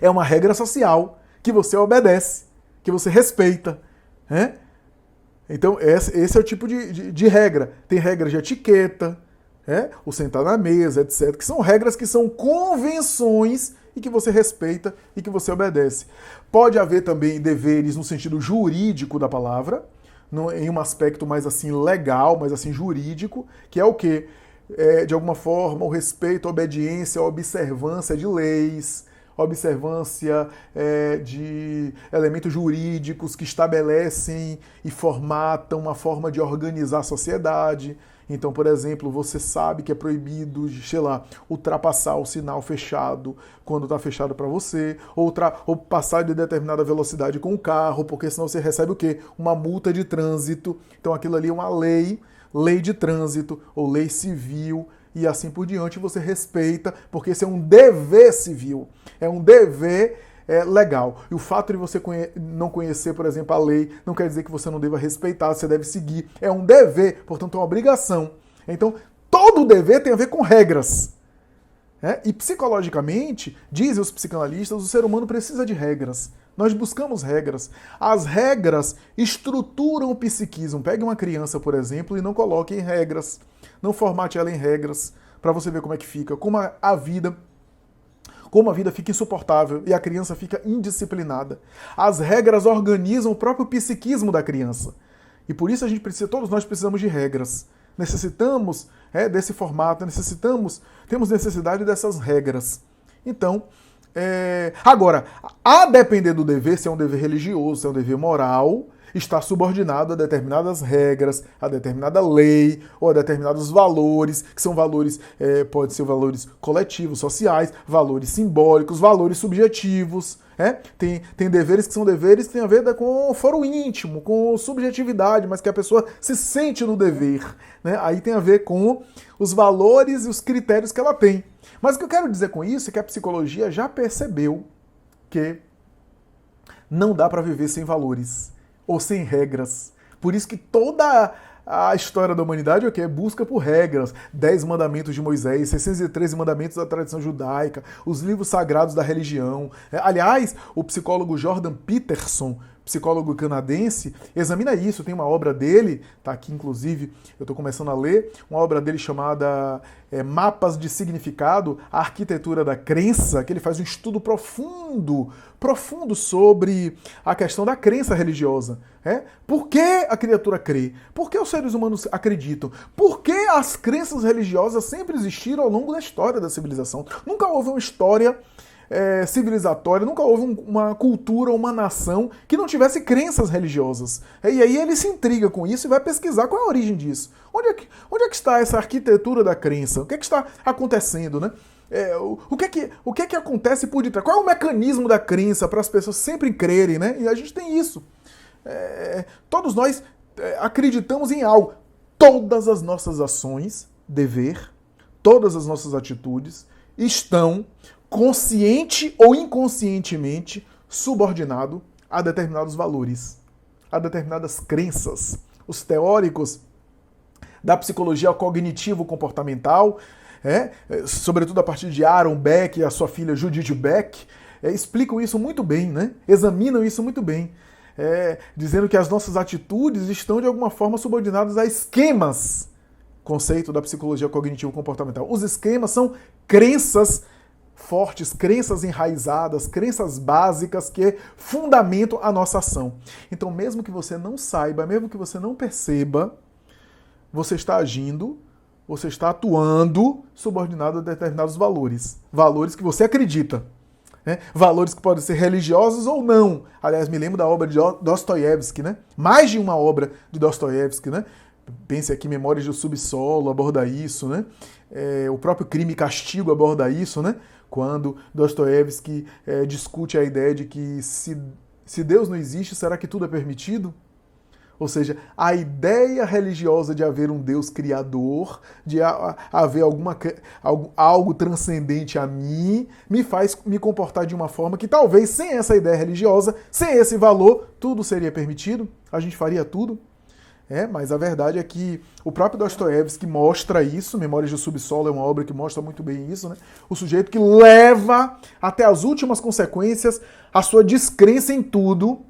É uma regra social que você obedece, que você respeita. Então, esse é o tipo de regra. Tem regras de etiqueta, o sentar na mesa, etc. Que são regras que são convenções e que você respeita e que você obedece. Pode haver também deveres no sentido jurídico da palavra, em um aspecto mais assim legal, mais assim jurídico, que é o quê? De alguma forma, o respeito, a obediência, a observância de leis, observância de elementos jurídicos que estabelecem e formatam uma forma de organizar a sociedade. Então, por exemplo, você sabe que é proibido, sei lá, ultrapassar o sinal fechado quando está fechado para você, ou passar de determinada velocidade com o carro, porque senão você recebe o quê? Uma multa de trânsito. Então, aquilo ali é uma lei de trânsito, ou lei civil, e assim por diante você respeita, porque esse é um dever civil, é um dever legal. E o fato de você não conhecer, por exemplo, a lei, não quer dizer que você não deva respeitar, você deve seguir. É um dever, portanto é uma obrigação. Então, todo dever tem a ver com regras. E psicologicamente, dizem os psicanalistas, o ser humano precisa de regras. Nós buscamos regras. As regras estruturam o psiquismo. Pegue uma criança, por exemplo, e não coloque em regras. Não formate ela em regras, para você ver como é que fica. Como a vida fica insuportável e a criança fica indisciplinada. As regras organizam o próprio psiquismo da criança. E por isso todos nós precisamos de regras. Necessitamos desse formato, temos necessidade dessas regras. Então, agora, a depender do dever, se é um dever religioso, se é um dever moral, está subordinado a determinadas regras, a determinada lei, ou a determinados valores, que são valores, pode ser valores coletivos, sociais, valores simbólicos, valores subjetivos. Tem deveres que são deveres que têm a ver com o foro íntimo, com subjetividade, mas que a pessoa se sente no dever. Aí tem a ver com os valores e os critérios que ela tem. Mas o que eu quero dizer com isso é que a psicologia já percebeu que não dá para viver sem valores ou sem regras. Por isso que toda a história da humanidade é o quê? Busca por regras. 10 mandamentos de Moisés, 613 mandamentos da tradição judaica, os livros sagrados da religião. Aliás, o psicólogo Jordan Peterson, psicólogo canadense, examina isso. Tem uma obra dele, tá aqui inclusive, eu estou começando a ler, uma obra dele chamada Mapas de Significado, a Arquitetura da Crença, que ele faz um estudo profundo sobre a questão da crença religiosa. Por que a criatura crê? Por que os seres humanos acreditam? Por que as crenças religiosas sempre existiram ao longo da história da civilização? Nunca houve uma história civilizatória, nunca houve uma cultura, uma nação que não tivesse crenças religiosas. E aí ele se intriga com isso e vai pesquisar qual é a origem disso. Onde é que está essa arquitetura da crença? O que é que está acontecendo, né? O que é que acontece por detrás? Qual é o mecanismo da crença para as pessoas sempre crerem, né? E a gente tem isso. Todos nós acreditamos em algo. Todas as nossas ações, dever, todas as nossas atitudes estão, consciente ou inconscientemente, subordinado a determinados valores, a determinadas crenças. Os teóricos da psicologia cognitivo-comportamental, sobretudo a partir de Aaron Beck e a sua filha Judith Beck, explicam isso muito bem, né? Examinam isso muito bem, dizendo que as nossas atitudes estão de alguma forma subordinadas a esquemas, conceito da psicologia cognitivo-comportamental. Os esquemas são crenças fortes, crenças enraizadas, crenças básicas que fundamentam a nossa ação. Então, mesmo que você não saiba, mesmo que você não perceba, você está agindo, você está atuando subordinado a determinados valores. Valores que você acredita. Valores que podem ser religiosos ou não. Aliás, me lembro da obra de Dostoiévski, né? Mais de uma obra de Dostoiévski, né? Pense aqui, Memórias do Subsolo aborda isso, né? O próprio Crime e Castigo aborda isso, né? Quando Dostoiévski discute a ideia de que se Deus não existe, será que tudo é permitido? Ou seja, a ideia religiosa de haver um Deus criador, de haver algo transcendente a mim, me faz me comportar de uma forma que talvez sem essa ideia religiosa, sem esse valor, tudo seria permitido, a gente faria tudo. Mas a verdade é que o próprio Dostoiévski mostra isso, Memórias do Subsolo é uma obra que mostra muito bem isso, né? O sujeito que leva até as últimas consequências a sua descrença em tudo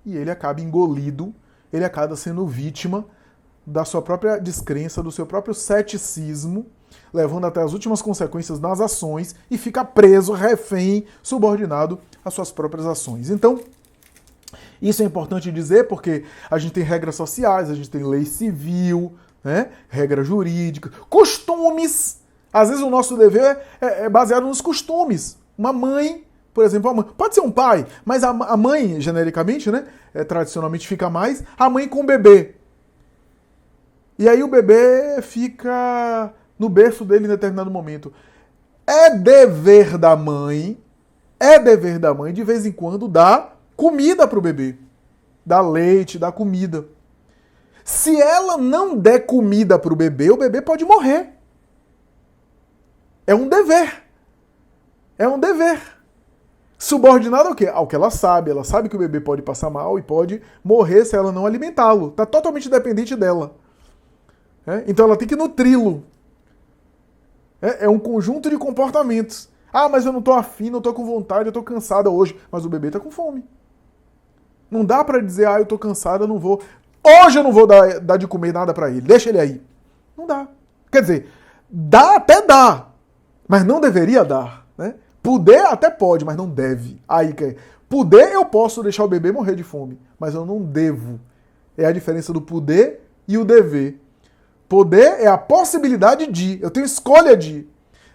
e ele acaba engolido, ele acaba sendo vítima da sua própria descrença, do seu próprio ceticismo, levando até as últimas consequências nas ações e fica preso, refém, subordinado às suas próprias ações. Então, isso é importante dizer porque a gente tem regras sociais, a gente tem lei civil, né? Regra jurídica, costumes. Às vezes o nosso dever é baseado nos costumes. Uma mãe, por exemplo, pode ser um pai, mas a mãe, genericamente, né? Tradicionalmente fica mais, a mãe com o bebê. E aí o bebê fica no berço dele em determinado momento. É dever da mãe, de vez em quando, dar comida para o bebê. Dar leite, dar comida. Se ela não der comida para o bebê pode morrer. É um dever. É um dever. Subordinado ao quê? Ao que ela sabe. Ela sabe que o bebê pode passar mal e pode morrer se ela não alimentá-lo. Está totalmente dependente dela. Então ela tem que nutri-lo. É um conjunto de comportamentos. Ah, mas eu não estou afim, não estou com vontade, eu estou cansada hoje. Mas o bebê está com fome. Não dá para dizer, eu estou cansada, eu não vou... Hoje eu não vou dar de comer nada para ele, deixa ele aí. Não dá. Quer dizer, até dá, mas não deveria dar. Né? Poder até pode, mas não deve. Poder eu posso deixar o bebê morrer de fome, mas eu não devo. É a diferença do poder e o dever. Poder é a possibilidade de, eu tenho escolha de.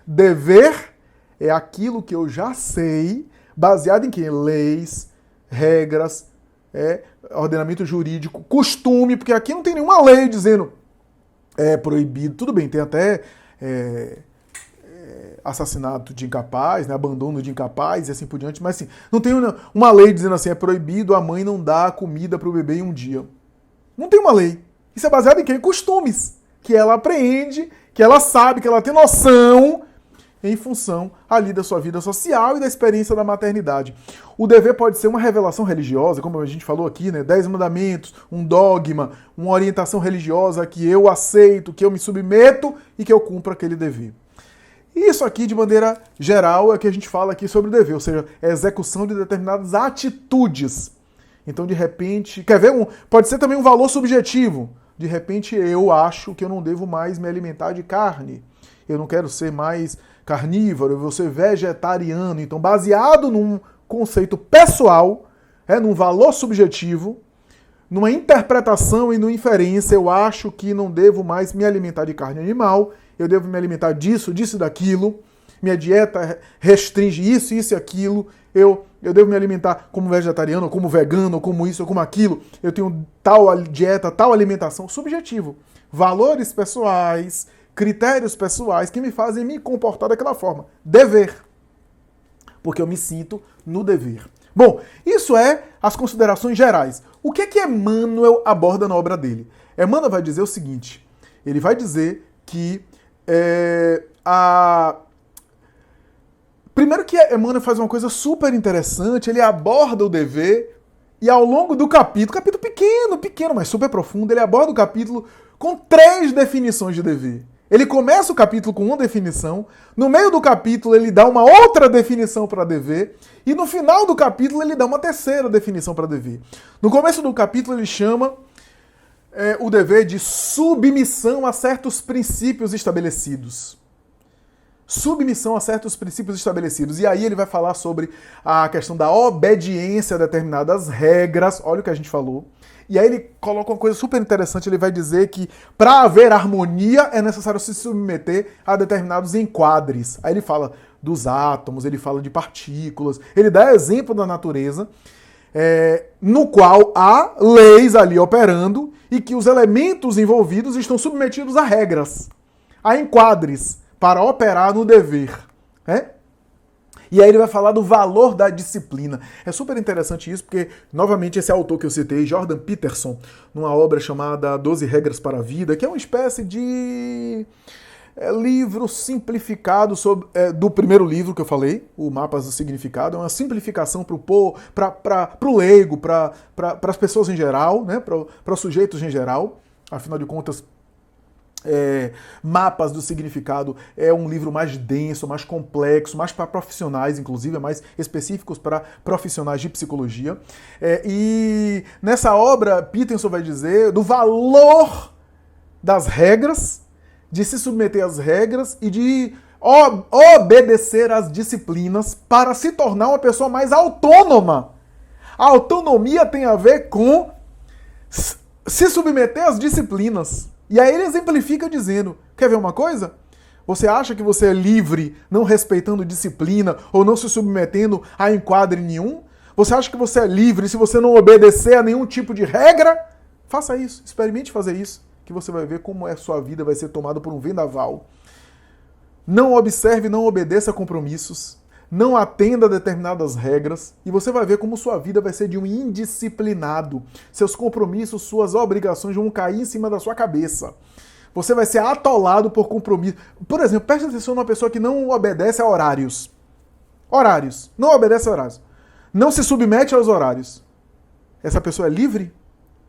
Dever é aquilo que eu já sei, baseado em quê? Leis, regras, ordenamento jurídico, costume, porque aqui não tem nenhuma lei dizendo é proibido. Tudo bem, tem até assassinato de incapaz, né, abandono de incapaz e assim por diante, mas assim, não tem uma lei dizendo assim, é proibido a mãe não dar comida para o bebê em um dia. Não tem uma lei. Isso é baseado em quê? Em costumes, que ela aprende, que ela sabe, que ela tem noção em função ali da sua vida social e da experiência da maternidade. O dever pode ser uma revelação religiosa, como a gente falou aqui, né? 10 mandamentos, um dogma, uma orientação religiosa que eu aceito, que eu me submeto e que eu cumpro aquele dever. Isso aqui, de maneira geral, é o que a gente fala aqui sobre o dever, ou seja, é a execução de determinadas atitudes. Então, de repente, pode ser também um valor subjetivo. De repente, eu acho que eu não devo mais me alimentar de carne. Eu não quero ser mais carnívoro, eu vou ser vegetariano. Então, baseado num conceito pessoal, num valor subjetivo, numa interpretação e numa inferência, eu acho que não devo mais me alimentar de carne animal, eu devo me alimentar disso, daquilo. minha dieta restringe isso, isso e aquilo, eu devo me alimentar como vegetariano, ou como vegano, ou como isso, ou como aquilo, eu tenho tal dieta, tal alimentação. Subjetivo. Valores pessoais, critérios pessoais que me fazem me comportar daquela forma. Dever. Porque eu me sinto no dever. Bom, isso é as considerações gerais. O que é que Emmanuel aborda na obra dele? Emmanuel vai dizer o seguinte, ele vai dizer que primeiro que Emmanuel faz uma coisa super interessante, ele aborda o dever e ao longo do capítulo pequeno, mas super profundo, ele aborda o capítulo com 3 definições de dever. Ele começa o capítulo com uma definição, no meio do capítulo ele dá uma outra definição para dever, e no final do capítulo ele dá uma terceira definição para dever. No começo do capítulo ele chama o dever de submissão a certos princípios estabelecidos. Submissão a certos princípios estabelecidos. E aí ele vai falar sobre a questão da obediência a determinadas regras, olha o que a gente falou. E aí ele coloca uma coisa super interessante, ele vai dizer que para haver harmonia é necessário se submeter a determinados enquadres. Aí ele fala dos átomos, ele fala de partículas, ele dá exemplo da natureza, no qual há leis ali operando e que os elementos envolvidos estão submetidos a regras, a enquadres, para operar no dever. E aí ele vai falar do valor da disciplina. É super interessante isso, porque, novamente, esse autor que eu citei, Jordan Peterson, numa obra chamada 12 Regras para a Vida, que é uma espécie de livro simplificado do primeiro livro que eu falei, o Mapas do Significado, é uma simplificação para o leigo, para as pessoas em geral, né, para os sujeitos em geral. Afinal de contas, Mapas do Significado é um livro mais denso, mais complexo, mais para profissionais, inclusive, mais específicos para profissionais de psicologia. E nessa obra, Peterson vai dizer do valor das regras, de se submeter às regras e de obedecer às disciplinas para se tornar uma pessoa mais autônoma. A autonomia tem a ver com se submeter às disciplinas. E aí ele exemplifica dizendo, quer ver uma coisa? Você acha que você é livre não respeitando disciplina ou não se submetendo a enquadre nenhum? Você acha que você é livre se você não obedecer a nenhum tipo de regra? Faça isso, experimente fazer isso, que você vai ver como a sua vida vai ser tomada por um vendaval. Não observe, não obedeça a compromissos, não atenda a determinadas regras e você vai ver como sua vida vai ser de um indisciplinado. Seus compromissos, suas obrigações vão cair em cima da sua cabeça. Você vai ser atolado por compromisso. Por exemplo, preste atenção numa pessoa que não obedece a horários. Horários. Não obedece a horários. Não se submete aos horários. Essa pessoa é livre?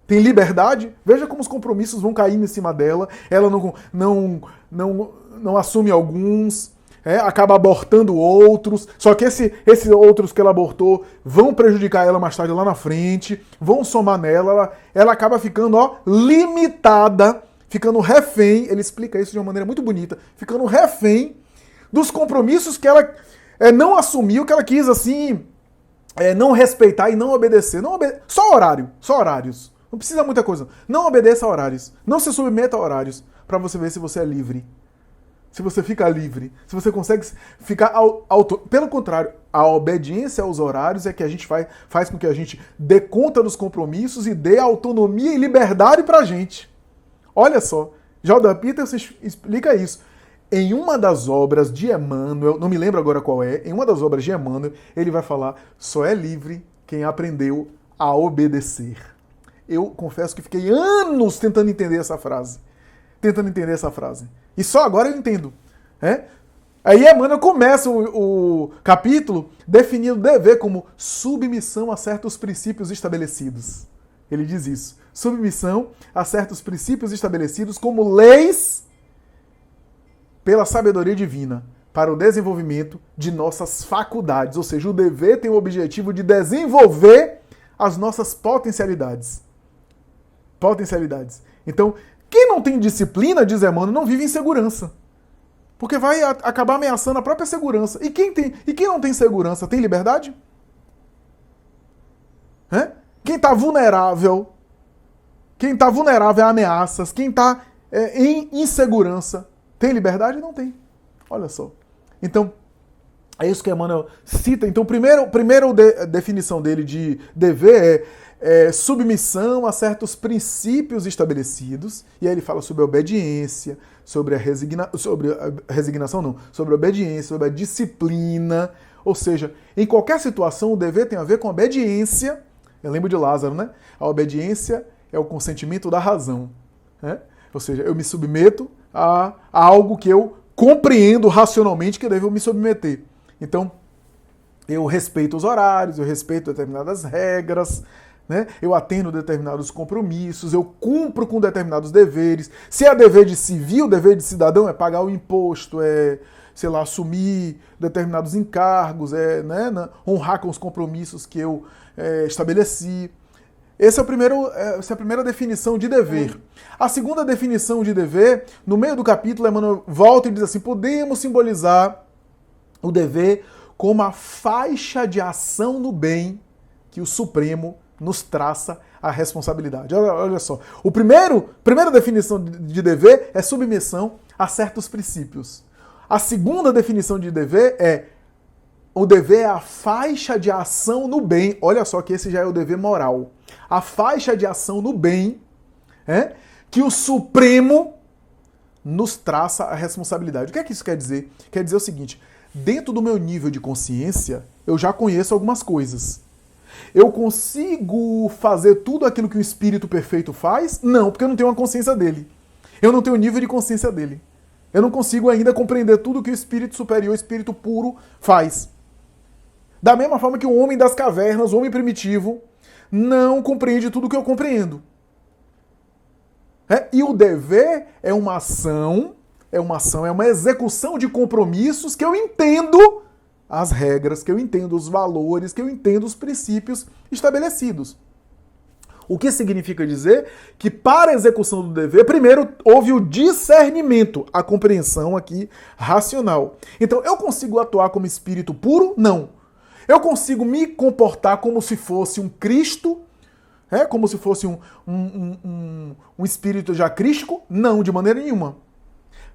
Tem liberdade? Veja como os compromissos vão cair em cima dela. Ela não assume alguns. Acaba abortando outros, só que esses outros que ela abortou vão prejudicar ela mais tarde lá na frente, vão somar nela, ela acaba ficando limitada, ficando refém, ele explica isso de uma maneira muito bonita, ficando refém dos compromissos que ela não assumiu, que ela quis assim, não respeitar e não obedecer. Só horários, não precisa muita coisa, não obedeça a horários, não se submeta a horários, para você ver se você é livre. Se você fica livre, se você consegue ficar Pelo contrário, a obediência aos horários é que a gente faz com que a gente dê conta dos compromissos e dê autonomia e liberdade pra gente. Olha só, Jordan Peterson explica isso. Em uma das obras de Emmanuel, não me lembro agora qual em uma das obras de Emmanuel, ele vai falar, só é livre quem aprendeu a obedecer. Eu confesso que fiquei anos tentando entender essa frase. E só agora eu entendo. Aí Emmanuel começa o capítulo definindo o dever como submissão a certos princípios estabelecidos. Ele diz isso. Submissão a certos princípios estabelecidos como leis pela sabedoria divina para o desenvolvimento de nossas faculdades. Ou seja, o dever tem o objetivo de desenvolver as nossas potencialidades. Então, quem não tem disciplina, diz Emmanuel, não vive em segurança. Porque vai acabar ameaçando a própria segurança. E quem não tem segurança, tem liberdade? Quem está vulnerável a ameaças, quem está em insegurança, tem liberdade? Não tem. Olha só. Então, É isso que Emmanuel cita. Então, primeiro definição dele de dever é submissão a certos princípios estabelecidos. E aí ele fala sobre a obediência, sobre a sobre a obediência, sobre a disciplina. Ou seja, em qualquer situação, o dever tem a ver com a obediência. Eu lembro de Lázaro, né? A obediência é o consentimento da razão, né? Ou seja, eu me submeto a algo que eu compreendo racionalmente que eu devo me submeter. Então, eu respeito os horários, eu respeito determinadas regras, né? Eu atendo determinados compromissos, eu cumpro com determinados deveres. Se é dever de civil, dever de cidadão é pagar o imposto, sei lá, assumir determinados encargos, né? Honrar com os compromissos que eu estabeleci. Essa é a primeira definição de dever. A segunda definição de dever, no meio do capítulo, Emmanuel volta e diz assim: podemos simbolizar o dever como a faixa de ação no bem que o Supremo nos traça a responsabilidade. Olha só. Primeira definição de dever é submissão a certos princípios. A segunda definição de dever o dever é a faixa de ação no bem. Olha só que esse já é o dever moral. A faixa de ação no bem que o Supremo nos traça a responsabilidade. O que é que isso quer dizer? Quer dizer o seguinte: dentro do meu nível de consciência, eu já conheço algumas coisas. Eu consigo fazer tudo aquilo que o Espírito Perfeito faz? Não, porque eu não tenho a consciência dele. Eu não tenho o nível de consciência dele. Eu não consigo ainda compreender tudo que o Espírito Superior, o Espírito Puro faz. Da mesma forma que o homem das cavernas, o homem primitivo, não compreende tudo que eu compreendo. E o dever é uma ação, é uma execução de compromissos que eu entendo as regras, que eu entendo os valores, que eu entendo os princípios estabelecidos. O que significa dizer que para a execução do dever, primeiro houve o discernimento, a compreensão aqui racional. Então, eu consigo atuar como espírito puro? Não. Eu consigo me comportar como se fosse um Cristo, como se fosse um espírito já crístico? Não, de maneira nenhuma.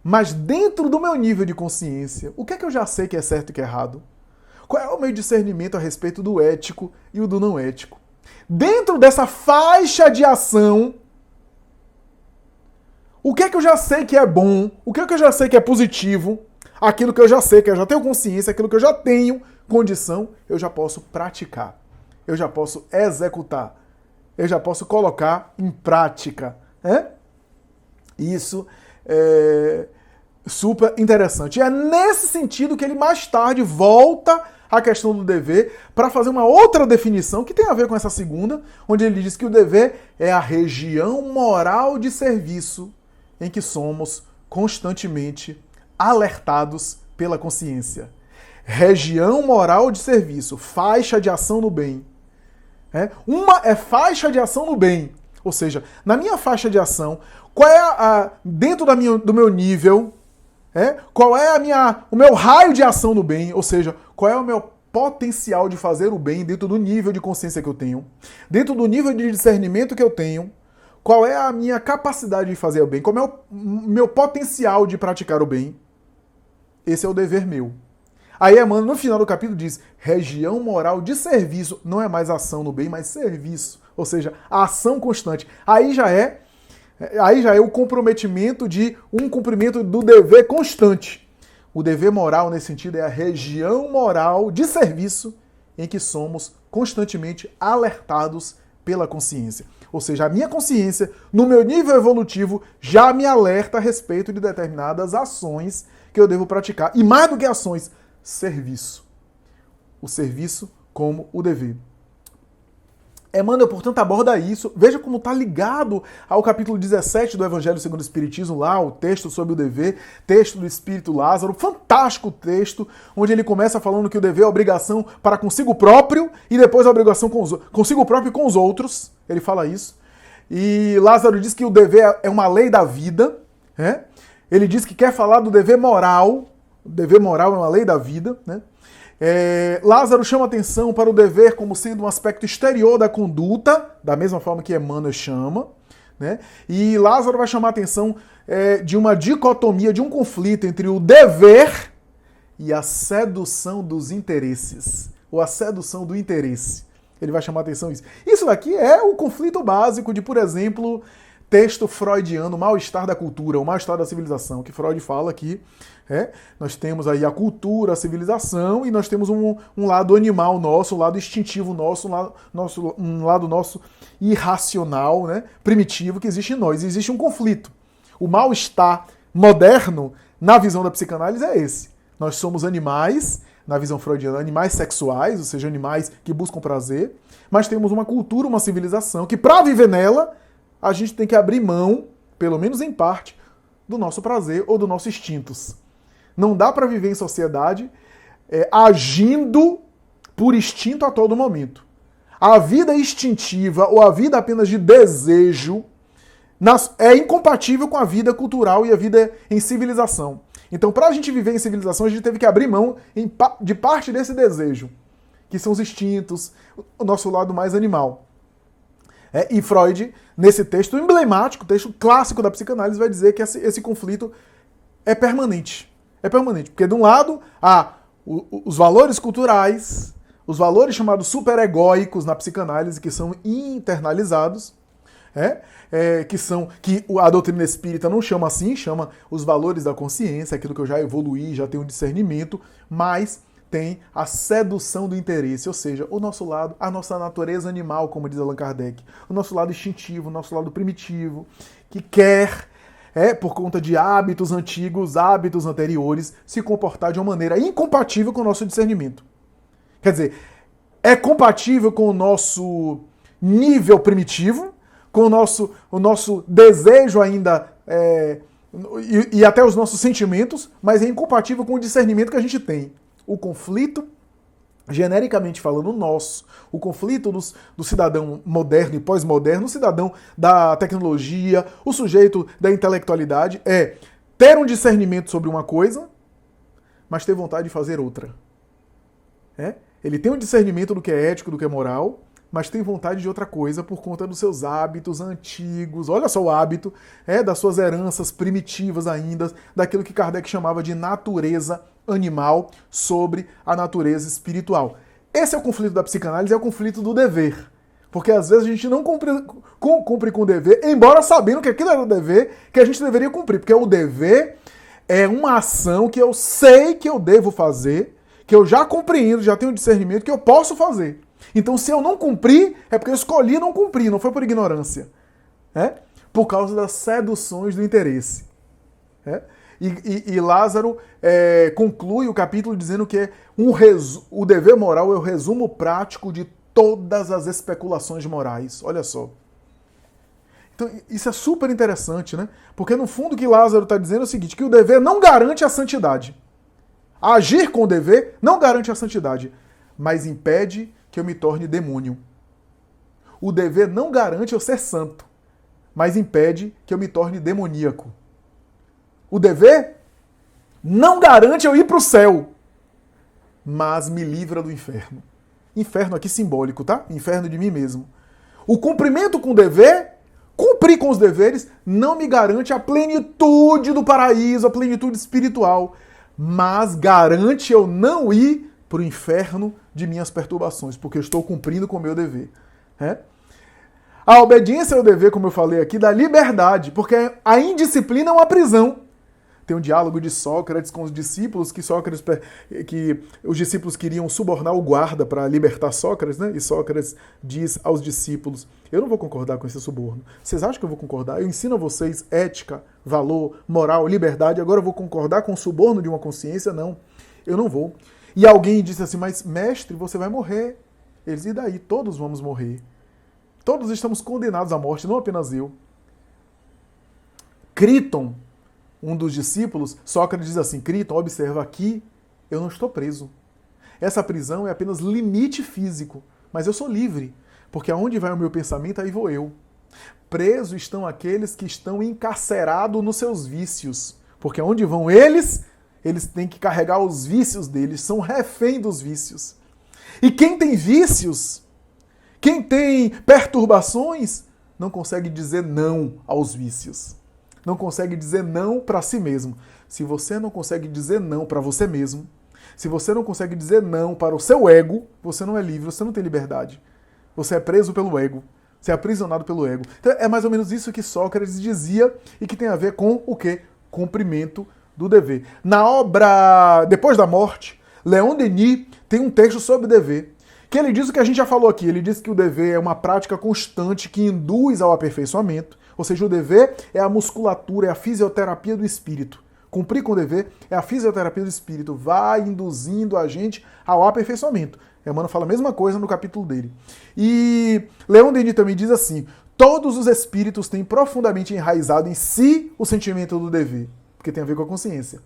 Mas dentro do meu nível de consciência, o que é que eu já sei que é certo e que é errado? Qual é o meu discernimento a respeito do ético e o do não ético? Dentro dessa faixa de ação, o que é que eu já sei que é bom? O que é que eu já sei que é positivo? Aquilo que eu já sei, que eu já tenho consciência, aquilo que eu já tenho condição, eu já posso praticar. Eu já posso executar. Eu já posso colocar em prática. Isso é super interessante. E é nesse sentido que ele mais tarde volta à questão do dever para fazer uma outra definição que tem a ver com essa segunda, onde ele diz que o dever é a região moral de serviço em que somos constantemente alertados pela consciência. Região moral de serviço, faixa de ação no bem. Uma é faixa de ação no bem, ou seja, na minha faixa de ação, qual é dentro do meu nível, qual é o meu raio de ação no bem, ou seja, qual é o meu potencial de fazer o bem dentro do nível de consciência que eu tenho, dentro do nível de discernimento que eu tenho, qual é a minha capacidade de fazer o bem, qual é o meu potencial de praticar o bem. Esse é o dever meu. Aí Emmanuel, no final do capítulo, diz: região moral de serviço. Não é mais ação no bem, mas serviço. Ou seja, a ação constante. Aí já é o comprometimento de um cumprimento do dever constante. O dever moral, nesse sentido, é a região moral de serviço em que somos constantemente alertados pela consciência. Ou seja, a minha consciência, no meu nível evolutivo, já me alerta a respeito de determinadas ações que eu devo praticar. E mais do que ações, serviço. O serviço como o dever. Emmanuel, portanto, aborda isso. Veja como está ligado ao capítulo 17 do Evangelho segundo o Espiritismo, lá, o texto sobre o dever, texto do Espírito Lázaro, fantástico texto, onde ele começa falando que o dever é obrigação para consigo próprio e depois a obrigação consigo próprio e com os outros. Ele fala isso. E Lázaro diz que o dever é uma lei da vida. Ele diz que quer falar do dever moral. O dever moral é uma lei da vida, né? Lázaro chama atenção para o dever como sendo um aspecto exterior da conduta, da mesma forma que Emmanuel chama, né? E Lázaro vai chamar atenção de uma dicotomia, de um conflito entre o dever e a sedução dos interesses, ou a sedução do interesse. Ele vai chamar a atenção isso. Isso daqui é o conflito básico de, por exemplo, texto freudiano, o mal-estar da cultura, o mal-estar da civilização, que Freud fala aqui. Nós temos aí a cultura, a civilização, e nós temos um lado animal nosso, um lado instintivo nosso, um lado nosso irracional, né, primitivo, que existe em nós. E existe um conflito. O mal-estar moderno, na visão da psicanálise, é esse. Nós somos animais, na visão freudiana, animais sexuais, ou seja, animais que buscam prazer, mas temos uma cultura, uma civilização, que para viver nela, a gente tem que abrir mão, pelo menos em parte, do nosso prazer ou dos nossos instintos. Não dá para viver em sociedade agindo por instinto a todo momento. A vida instintiva ou a vida apenas de desejo é incompatível com a vida cultural e a vida em civilização. Então, para a gente viver em civilização, a gente teve que abrir mão de parte desse desejo, que são os instintos, o nosso lado mais animal. E Freud, nesse texto emblemático, texto clássico da psicanálise, vai dizer que esse conflito é permanente. É permanente, porque de um lado há os valores culturais, os valores chamados superegóicos na psicanálise, que são internalizados, que a doutrina espírita não chama assim, chama os valores da consciência, aquilo que eu já evoluí, já tenho discernimento, mas tem a sedução do interesse, ou seja, o nosso lado, a nossa natureza animal, como diz Allan Kardec, o nosso lado instintivo, o nosso lado primitivo, que quer, por conta de hábitos antigos, hábitos anteriores, se comportar de uma maneira incompatível com o nosso discernimento. Quer dizer, é compatível com o nosso nível primitivo, com o nosso desejo ainda, e até os nossos sentimentos, mas é incompatível com o discernimento que a gente tem. O conflito, genericamente falando, o conflito do cidadão moderno e pós-moderno, o cidadão da tecnologia, o sujeito da intelectualidade, é ter um discernimento sobre uma coisa, mas ter vontade de fazer outra. Ele tem um discernimento do que é ético, do que é moral, mas tem vontade de outra coisa por conta dos seus hábitos antigos. Olha só o hábito, das suas heranças primitivas ainda, daquilo que Kardec chamava de natureza animal sobre a natureza espiritual. Esse é o conflito da psicanálise, é o conflito do dever. Porque às vezes a gente não cumpre com o dever, embora sabendo que aquilo era o dever que a gente deveria cumprir. Porque o dever é uma ação que eu sei que eu devo fazer, que eu já compreendo, já tenho discernimento, que eu posso fazer. Então, se eu não cumprir, é porque eu escolhi não cumprir, não foi por ignorância. Por causa das seduções do interesse. E Lázaro conclui o capítulo dizendo que o dever moral é o resumo prático de todas as especulações morais. Olha só. Então, isso é super interessante, né? Porque, no fundo, o que Lázaro está dizendo é o seguinte, que o dever não garante a santidade. Agir com o dever não garante a santidade, mas impede que eu me torne demônio. O dever não garante eu ser santo, mas impede que eu me torne demoníaco. O dever não garante eu ir para o céu, mas me livra do inferno. Inferno aqui simbólico, tá? Inferno de mim mesmo. O cumprimento com o dever, cumprir com os deveres, não me garante a plenitude do paraíso, a plenitude espiritual, mas garante eu não ir para o inferno de minhas perturbações, porque eu estou cumprindo com o meu dever. A obediência ao dever, como eu falei aqui, dá liberdade, porque a indisciplina é uma prisão. Tem um diálogo de Sócrates com os discípulos, que os discípulos queriam subornar o guarda para libertar Sócrates, né? E Sócrates diz aos discípulos, eu não vou concordar com esse suborno. Vocês acham que eu vou concordar? Eu ensino a vocês ética, valor, moral, liberdade, agora eu vou concordar com o suborno de uma consciência? Não, eu não vou. E alguém disse assim, mas mestre, você vai morrer. Eles, e daí? Todos vamos morrer. Todos estamos condenados à morte, não apenas eu. Críton, um dos discípulos, Sócrates diz assim, Críton, observa aqui, eu não estou preso. Essa prisão é apenas limite físico, mas eu sou livre, porque aonde vai o meu pensamento, aí vou eu. Presos estão aqueles que estão encarcerados nos seus vícios, porque aonde vão eles têm que carregar os vícios deles, são refém dos vícios. E quem tem vícios, quem tem perturbações, não consegue dizer não aos vícios. Não consegue dizer não para si mesmo. Se você não consegue dizer não para você mesmo, Se você não consegue dizer não para o seu ego, você não é livre, você não tem liberdade. Você é preso pelo ego. Você é aprisionado pelo ego. Então, é mais ou menos isso que Sócrates dizia e que tem a ver com o quê? Cumprimento do dever. Na obra Depois da Morte, Leon Denis tem um texto sobre dever, que ele diz o que a gente já falou aqui. Ele diz que o dever é uma prática constante que induz ao aperfeiçoamento, ou seja, o dever é a musculatura, é a fisioterapia do espírito. Cumprir com o dever é a fisioterapia do espírito, vai induzindo a gente ao aperfeiçoamento. Emmanuel fala a mesma coisa no capítulo dele. E Leon Denis também diz assim: todos os espíritos têm profundamente enraizado em si o sentimento do dever, porque tem a ver com a consciência.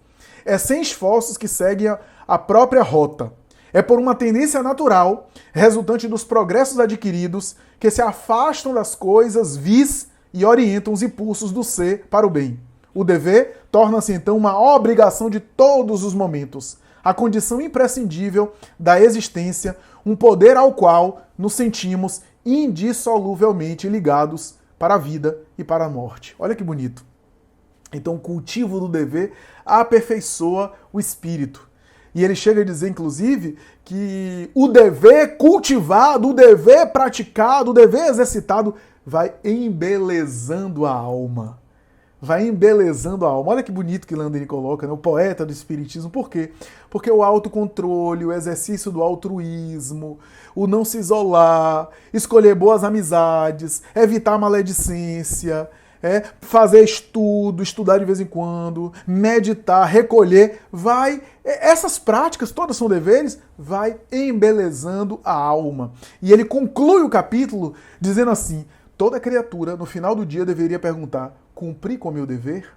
É sem esforços que seguem a própria rota. É por uma tendência natural, resultante dos progressos adquiridos, que se afastam das coisas vis e orientam os impulsos do ser para o bem. O dever torna-se então uma obrigação de todos os momentos, a condição imprescindível da existência, um poder ao qual nos sentimos indissoluvelmente ligados para a vida e para a morte. Olha que bonito. Então, o cultivo do dever aperfeiçoa o espírito. E ele chega a dizer, inclusive, que o dever cultivado, o dever praticado, o dever exercitado vai embelezando a alma. Vai embelezando a alma. Olha que bonito que Leon Denis coloca, né? O poeta do espiritismo. Por quê? Porque o autocontrole, o exercício do altruísmo, o não se isolar, escolher boas amizades, evitar a maledicência, fazer estudo, estudar de vez em quando, meditar, recolher, essas práticas, todas são deveres, vai embelezando a alma. E ele conclui o capítulo dizendo assim: toda criatura, no final do dia, deveria perguntar: cumpri com o meu dever?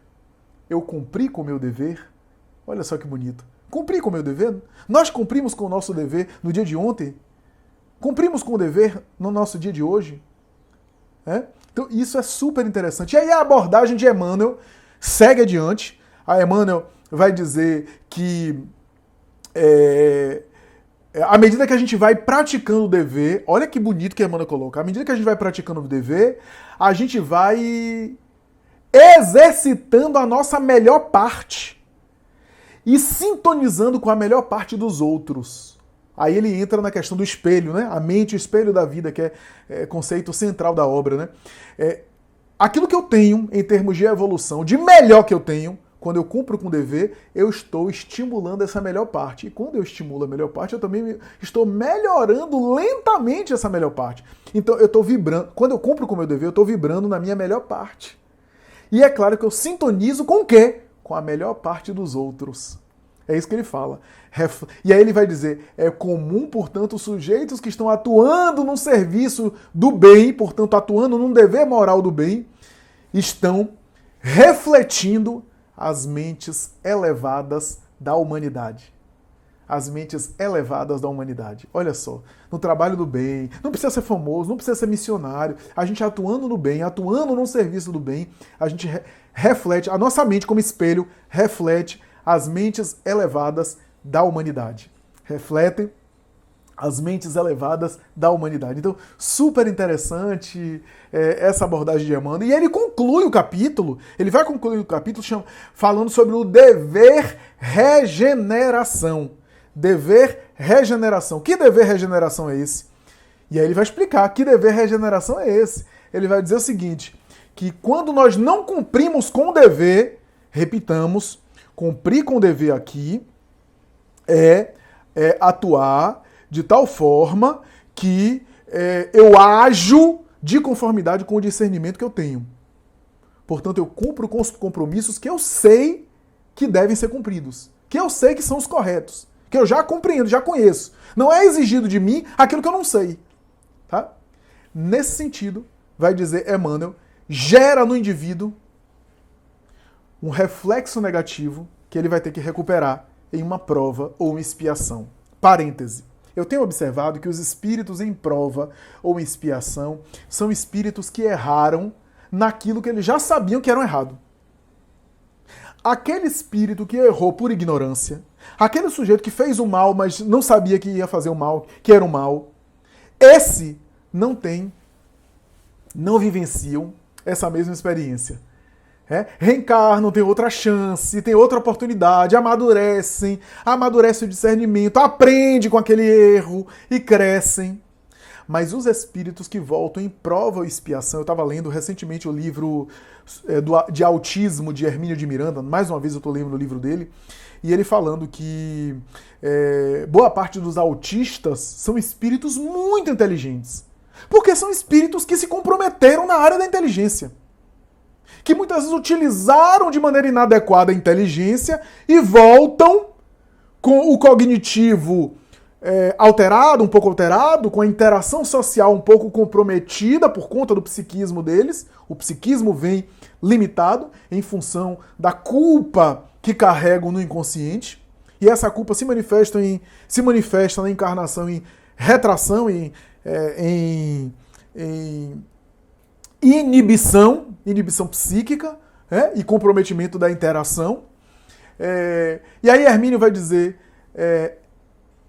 Eu cumpri com o meu dever? Olha só que bonito. Cumpri com o meu dever? Nós cumprimos com o nosso dever no dia de ontem? Cumprimos com o dever no nosso dia de hoje? Então isso é super interessante. E aí a abordagem de Emmanuel segue adiante. A Emmanuel vai dizer que à medida que a gente vai praticando o dever, olha que bonito que Emmanuel coloca, à medida que a gente vai praticando o dever, a gente vai exercitando a nossa melhor parte e sintonizando com a melhor parte dos outros. Aí ele entra na questão do espelho, né? A mente, o espelho da vida, que é conceito central da obra, né? Aquilo que eu tenho em termos de evolução, de melhor que eu tenho, quando eu cumpro com o dever, eu estou estimulando essa melhor parte. E quando eu estimulo a melhor parte, eu também estou melhorando lentamente essa melhor parte. Então eu estou vibrando. Quando eu cumpro com o meu dever, eu estou vibrando na minha melhor parte. E é claro que eu sintonizo com o quê? Com a melhor parte dos outros. É isso que ele fala. E aí ele vai dizer: é comum, portanto, os sujeitos que estão atuando num serviço do bem, portanto, atuando num dever moral do bem, estão refletindo as mentes elevadas da humanidade. As mentes elevadas da humanidade. Olha só, no trabalho do bem, não precisa ser famoso, não precisa ser missionário, a gente atuando no bem, atuando num serviço do bem, a gente reflete, a nossa mente como espelho reflete as mentes elevadas da humanidade. Refletem as mentes elevadas da humanidade. Então, super interessante essa abordagem de Emmanuel. E ele conclui o capítulo, ele vai concluir o capítulo falando sobre o dever regeneração. Dever regeneração. Que dever regeneração é esse? E aí ele vai explicar que dever regeneração é esse. Ele vai dizer o seguinte, que quando nós não cumprimos com o dever, repitamos, cumprir com o dever aqui é atuar de tal forma que eu ajo de conformidade com o discernimento que eu tenho. Portanto, eu cumpro com os compromissos que eu sei que devem ser cumpridos, que eu sei que são os corretos, que eu já compreendo, já conheço. Não é exigido de mim aquilo que eu não sei. Tá? Nesse sentido, vai dizer Emmanuel, gera no indivíduo um reflexo negativo que ele vai ter que recuperar em uma prova ou uma expiação. Parêntese. Eu tenho observado que os espíritos em prova ou em expiação são espíritos que erraram naquilo que eles já sabiam que eram errado. Aquele espírito que errou por ignorância, aquele sujeito que fez o mal, mas não sabia que ia fazer o mal, que era o mal, esse não vivenciam essa mesma experiência. reencarnam, tem outra chance, tem outra oportunidade, amadurecem o discernimento, aprendem com aquele erro e crescem. Mas os espíritos que voltam em prova ou expiação, eu estava lendo recentemente o livro de autismo de Hermínio de Miranda, mais uma vez eu estou lendo o livro dele, e ele falando que boa parte dos autistas são espíritos muito inteligentes, porque são espíritos que se comprometeram na área da inteligência, que muitas vezes utilizaram de maneira inadequada a inteligência e voltam com o cognitivo alterado, um pouco alterado, com a interação social um pouco comprometida por conta do psiquismo deles. O psiquismo vem limitado em função da culpa que carregam no inconsciente, e essa culpa se manifesta na encarnação em retração, em inibição psíquica, e comprometimento da interação. E aí Hermínio vai dizer,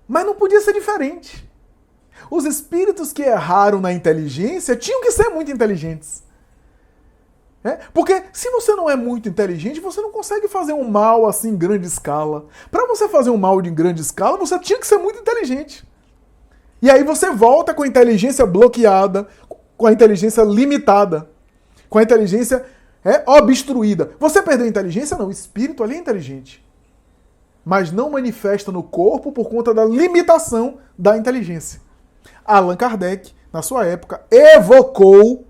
mas não podia ser diferente. Os espíritos que erraram na inteligência tinham que ser muito inteligentes. Porque se você não é muito inteligente, você não consegue fazer um mal assim em grande escala. Para você fazer um mal de grande escala, você tinha que ser muito inteligente. E aí você volta com a inteligência bloqueada, com a inteligência limitada, com a inteligência obstruída. Você perdeu a inteligência? Não, o espírito ali é inteligente. Mas não manifesta no corpo por conta da limitação da inteligência. Allan Kardec, na sua época, evocou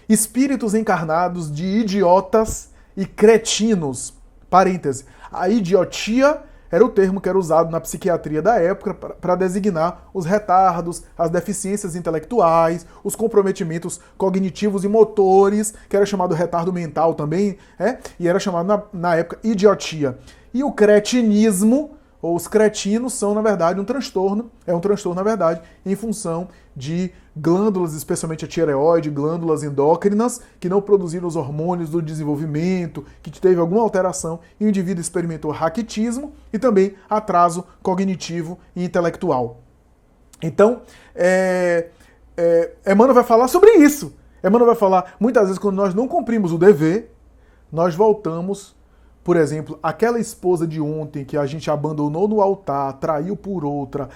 espíritos encarnados de idiotas e cretinos. Parêntese. A idiotia era o termo que era usado na psiquiatria da época para designar os retardos, as deficiências intelectuais, os comprometimentos cognitivos e motores, que era chamado retardo mental também, e era chamado na época idiotia. E o cretinismo, ou os cretinos, são, na verdade, um transtorno, na verdade, em função de glândulas, especialmente a tireoide, glândulas endócrinas, que não produziram os hormônios do desenvolvimento, que teve alguma alteração, e o indivíduo experimentou raquitismo e também atraso cognitivo e intelectual. Então, Emmanuel vai falar sobre isso. Emmanuel vai falar, muitas vezes, quando nós não cumprimos o dever, nós voltamos. Por exemplo, aquela esposa de ontem que a gente abandonou no altar, traiu por outra,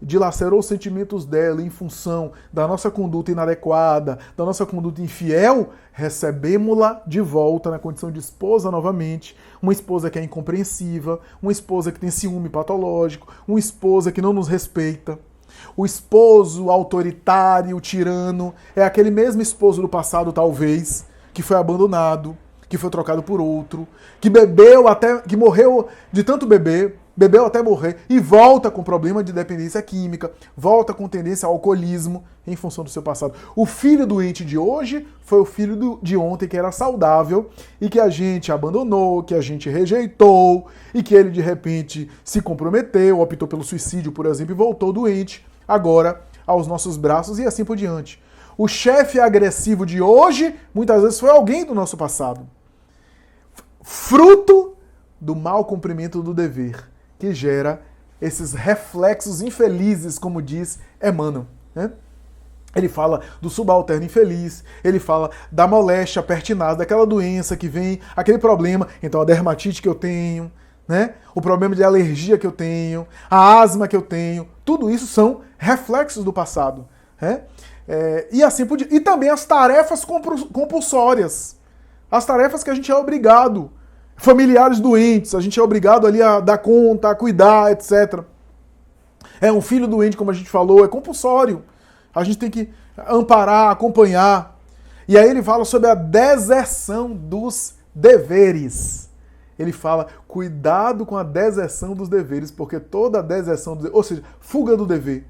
dilacerou os sentimentos dela em função da nossa conduta inadequada, da nossa conduta infiel, recebemos-la de volta na condição de esposa novamente, uma esposa que é incompreensiva, uma esposa que tem ciúme patológico, uma esposa que não nos respeita. O esposo autoritário, tirano, é aquele mesmo esposo do passado, talvez, que foi abandonado, que foi trocado por outro, que morreu de tanto beber, bebeu até morrer, e volta com problema de dependência química, volta com tendência ao alcoolismo em função do seu passado. O filho doente de hoje foi o filho de ontem, que era saudável, e que a gente abandonou, que a gente rejeitou, e que ele de repente se comprometeu, optou pelo suicídio, por exemplo, e voltou doente, agora aos nossos braços, e assim por diante. O chefe agressivo de hoje, muitas vezes, foi alguém do nosso passado. Fruto do mau cumprimento do dever, que gera esses reflexos infelizes, como diz Emmanuel. Ele fala do subalterno infeliz, ele fala da moléstia pertinaz, daquela doença que vem, aquele problema, então a dermatite que eu tenho, o problema de alergia que eu tenho, a asma que eu tenho, tudo isso são reflexos do passado. E assim por diante. E também as tarefas compulsórias. As tarefas que a gente é obrigado. Familiares doentes, a gente é obrigado ali a dar conta, a cuidar, etc. Um filho doente, como a gente falou, é compulsório. A gente tem que amparar, acompanhar. E aí ele fala sobre a deserção dos deveres. Ele fala, cuidado com a deserção dos deveres, porque toda deserção, ou seja, fuga do dever,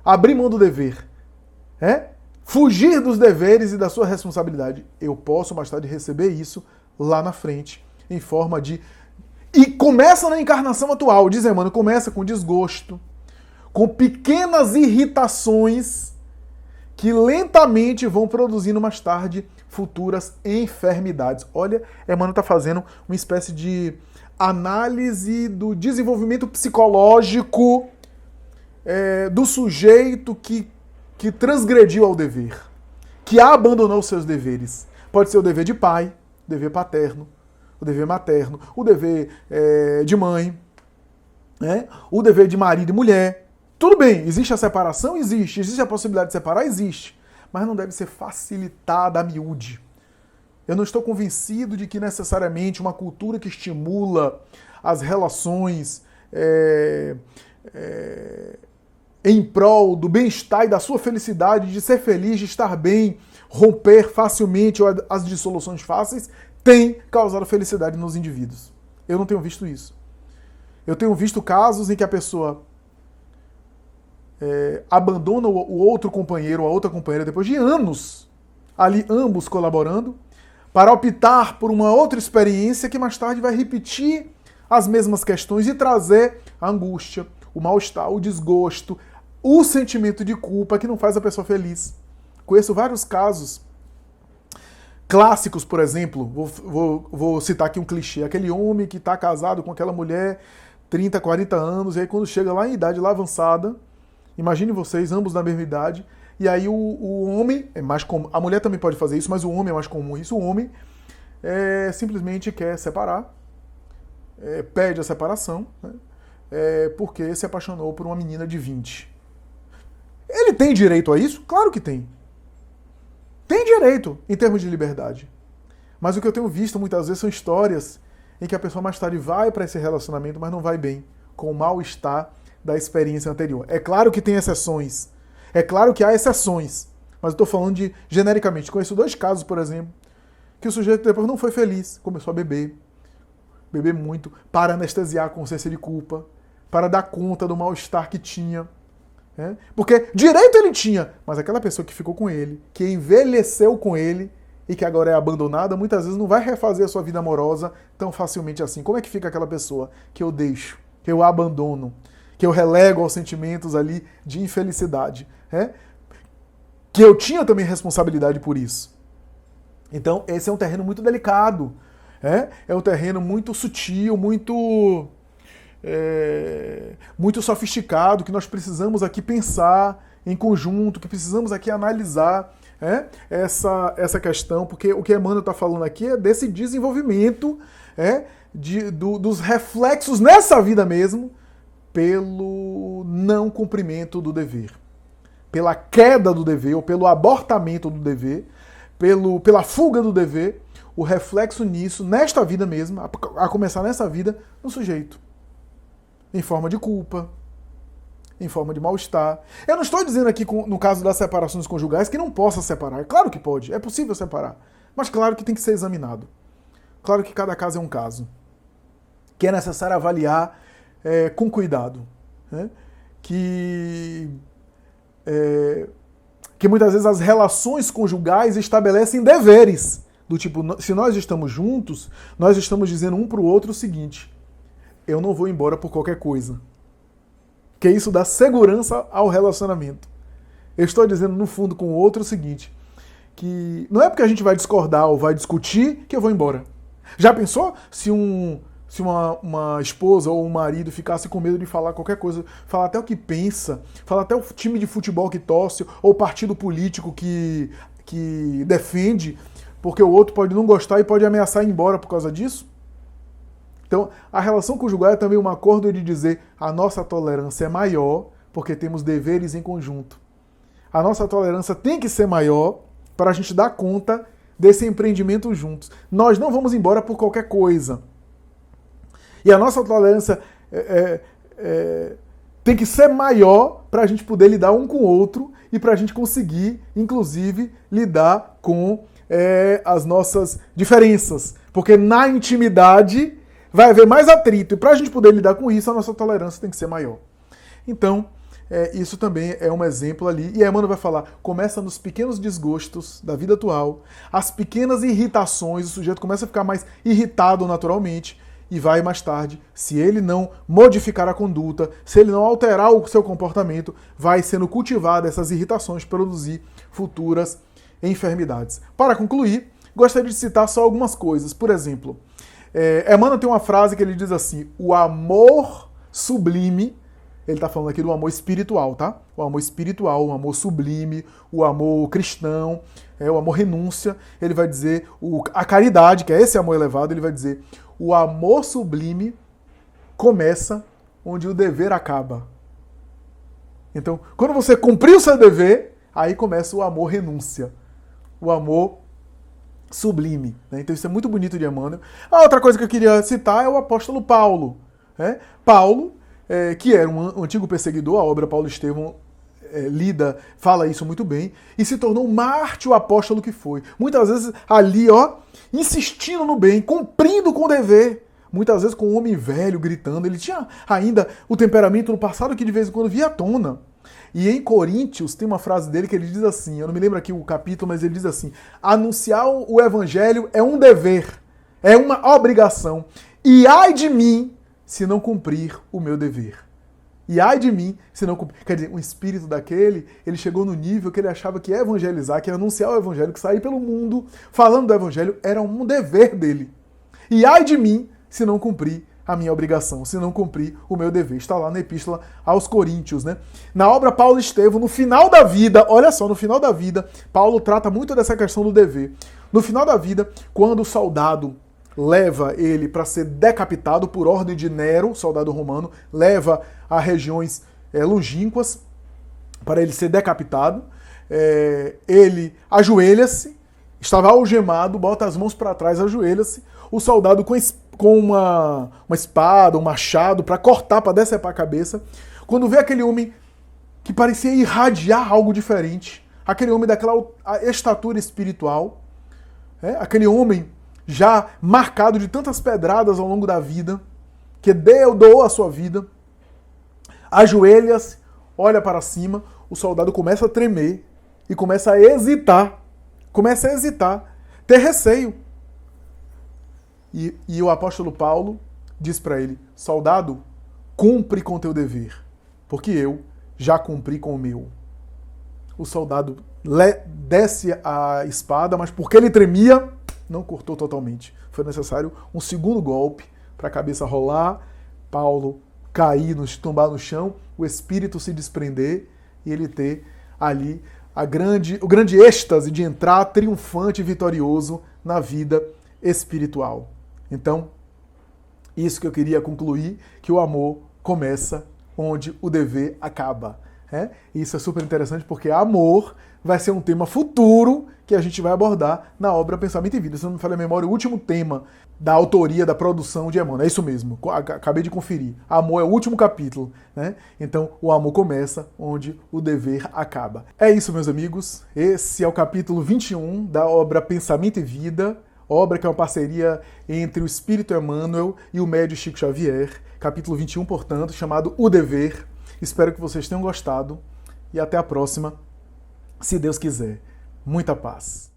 abrir mão do dever, fugir dos deveres e da sua responsabilidade. Eu posso mais tarde receber isso lá na frente, em forma de... E começa na encarnação atual, diz Emmanuel, começa com desgosto, com pequenas irritações que lentamente vão produzindo mais tarde futuras enfermidades. Olha, Emmanuel está fazendo uma espécie de análise do desenvolvimento psicológico do sujeito que transgrediu ao dever, que abandonou seus deveres. Pode ser o dever de pai, dever paterno, o dever materno, o dever de mãe, né? O dever de marido e mulher. Tudo bem, existe a separação? Existe a possibilidade de separar? Existe. Mas não deve ser facilitada a miúde. Eu não estou convencido de que necessariamente uma cultura que estimula as relações em prol do bem-estar e da sua felicidade, de ser feliz, de estar bem, romper facilmente ou as dissoluções fáceis, tem causado felicidade nos indivíduos. Eu não tenho visto isso. Eu tenho visto casos em que a pessoa abandona o outro companheiro ou a outra companheira depois de anos, ali ambos colaborando, para optar por uma outra experiência que mais tarde vai repetir as mesmas questões e trazer a angústia, o mal-estar, o desgosto, o sentimento de culpa que não faz a pessoa feliz. Conheço vários casos clássicos, por exemplo, vou citar aqui um clichê, aquele homem que está casado com aquela mulher 30, 40 anos, e aí quando chega lá em idade lá avançada, imagine vocês, ambos na mesma idade, e aí o homem, é mais comum, a mulher também pode fazer isso, mas o homem é mais comum isso, o homem simplesmente quer separar, pede a separação, né, porque se apaixonou por uma menina de 20. Ele tem direito a isso? Claro que tem. Tem direito em termos de liberdade. Mas o que eu tenho visto muitas vezes são histórias em que a pessoa mais tarde vai para esse relacionamento, mas não vai bem, com o mal-estar da experiência anterior. É claro que tem exceções. É claro que há exceções. Mas eu estou falando de, genericamente, conheço 2 casos, por exemplo, que o sujeito depois não foi feliz, começou a beber muito, para anestesiar a consciência de culpa, para dar conta do mal-estar que tinha. Porque direito ele tinha, mas aquela pessoa que ficou com ele, que envelheceu com ele e que agora é abandonada, muitas vezes não vai refazer a sua vida amorosa tão facilmente assim. Como é que fica aquela pessoa que eu deixo, que eu abandono, que eu relego aos sentimentos ali de infelicidade? Que eu tinha também responsabilidade por isso. Então, esse é um terreno muito delicado. É um terreno muito sutil, muito sofisticado, que nós precisamos aqui pensar em conjunto, que precisamos aqui analisar essa questão, porque o que Emmanuel está falando aqui é desse desenvolvimento dos reflexos nessa vida mesmo, pelo não cumprimento do dever, pela queda do dever, ou pelo abortamento do dever, pela fuga do dever, o reflexo nisso, nesta vida mesmo, a começar nessa vida, no sujeito. Em forma de culpa, em forma de mal-estar. Eu não estou dizendo aqui, no caso das separações conjugais, que não possa separar. Claro que pode, é possível separar. Mas claro que tem que ser examinado. Claro que cada caso é um caso. Que é necessário avaliar com cuidado. Que muitas vezes as relações conjugais estabelecem deveres. Do tipo, se nós estamos juntos, nós estamos dizendo um para o outro o seguinte: eu não vou embora por qualquer coisa. Que isso dá segurança ao relacionamento. Eu estou dizendo, no fundo, com o outro o seguinte, que não é porque a gente vai discordar ou vai discutir que eu vou embora. Já pensou se uma esposa ou um marido ficasse com medo de falar qualquer coisa, falar até o que pensa, falar até o time de futebol que torce, ou o partido político que defende, porque o outro pode não gostar e pode ameaçar ir embora por causa disso? Então, a relação conjugal é também um acordo de dizer a nossa tolerância é maior porque temos deveres em conjunto. A nossa tolerância tem que ser maior para a gente dar conta desse empreendimento juntos. Nós não vamos embora por qualquer coisa. E a nossa tolerância tem que ser maior para a gente poder lidar um com o outro e para a gente conseguir, inclusive, lidar com as nossas diferenças. Porque na intimidade vai haver mais atrito, e para a gente poder lidar com isso, a nossa tolerância tem que ser maior. Então, isso também é um exemplo ali. E a Emmanuel vai falar, começa nos pequenos desgostos da vida atual, as pequenas irritações, o sujeito começa a ficar mais irritado naturalmente, e vai mais tarde, se ele não modificar a conduta, se ele não alterar o seu comportamento, vai sendo cultivada essas irritações, produzir futuras enfermidades. Para concluir, gostaria de citar só algumas coisas. Por exemplo, Emmanuel tem uma frase que ele diz assim: o amor sublime Ele está falando aqui do amor espiritual, tá? O amor espiritual, o amor sublime, o amor cristão, o amor renúncia. Ele vai dizer a caridade, que é esse amor elevado, ele vai dizer o amor sublime começa onde o dever acaba. Então, quando você cumprir o seu dever, aí começa o amor renúncia, o amor sublime. Né? Então isso é muito bonito de Emmanuel. A outra coisa que eu queria citar é o apóstolo Paulo. Né? Paulo, que era um antigo perseguidor, a obra Paulo Estevão fala isso muito bem, e se tornou o mártir, o apóstolo que foi. Muitas vezes ali, insistindo no bem, cumprindo com o dever. Muitas vezes com um homem velho gritando. Ele tinha ainda o temperamento no passado que de vez em quando via à tona. E em Coríntios tem uma frase dele que ele diz assim, eu não me lembro aqui o capítulo, mas ele diz assim: anunciar o evangelho é um dever, é uma obrigação. E ai de mim se não cumprir o meu dever. E ai de mim se não cumprir. Quer dizer, o espírito daquele, ele chegou no nível que ele achava que evangelizar, que anunciar o evangelho, que sair pelo mundo falando do evangelho, era um dever dele. E ai de mim se não cumprir a minha obrigação, se não cumprir o meu dever. Está lá na Epístola aos Coríntios, né? Na obra Paulo Estevão, no final da vida, olha só, no final da vida, Paulo trata muito dessa questão do dever. No final da vida, quando o soldado leva ele para ser decapitado por ordem de Nero, soldado romano, leva a regiões longínquas para ele ser decapitado, ele ajoelha-se, estava algemado, bota as mãos para trás, ajoelha-se, o soldado com uma espada, um machado, para cortar, para decepar a cabeça. Quando vê aquele homem que parecia irradiar algo diferente, aquele homem daquela estatura espiritual, aquele homem já marcado de tantas pedradas ao longo da vida, que doou a sua vida, ajoelha-se, olha para cima, o soldado começa a tremer e começa a hesitar, ter receio. E o apóstolo Paulo diz para ele: soldado, cumpre com teu dever, porque eu já cumpri com o meu. O soldado desce a espada, mas porque ele tremia, não cortou totalmente. Foi necessário um segundo golpe para a cabeça rolar, Paulo cair, tombar no chão, o espírito se desprender e ele ter ali o grande êxtase de entrar triunfante e vitorioso na vida espiritual. Então, isso que eu queria concluir, que o amor começa onde o dever acaba. Isso é super interessante porque amor vai ser um tema futuro que a gente vai abordar na obra Pensamento e Vida. Se não me falha a memória, o último tema da autoria, da produção de Emmanuel. É isso mesmo, acabei de conferir. Amor é o último capítulo. Então, o amor começa onde o dever acaba. É isso, meus amigos. Esse é o capítulo 21 da obra Pensamento e Vida, obra que é uma parceria entre o Espírito Emmanuel e o médium Chico Xavier. Capítulo 21, portanto, chamado O Dever. Espero que vocês tenham gostado e até a próxima, se Deus quiser. Muita paz.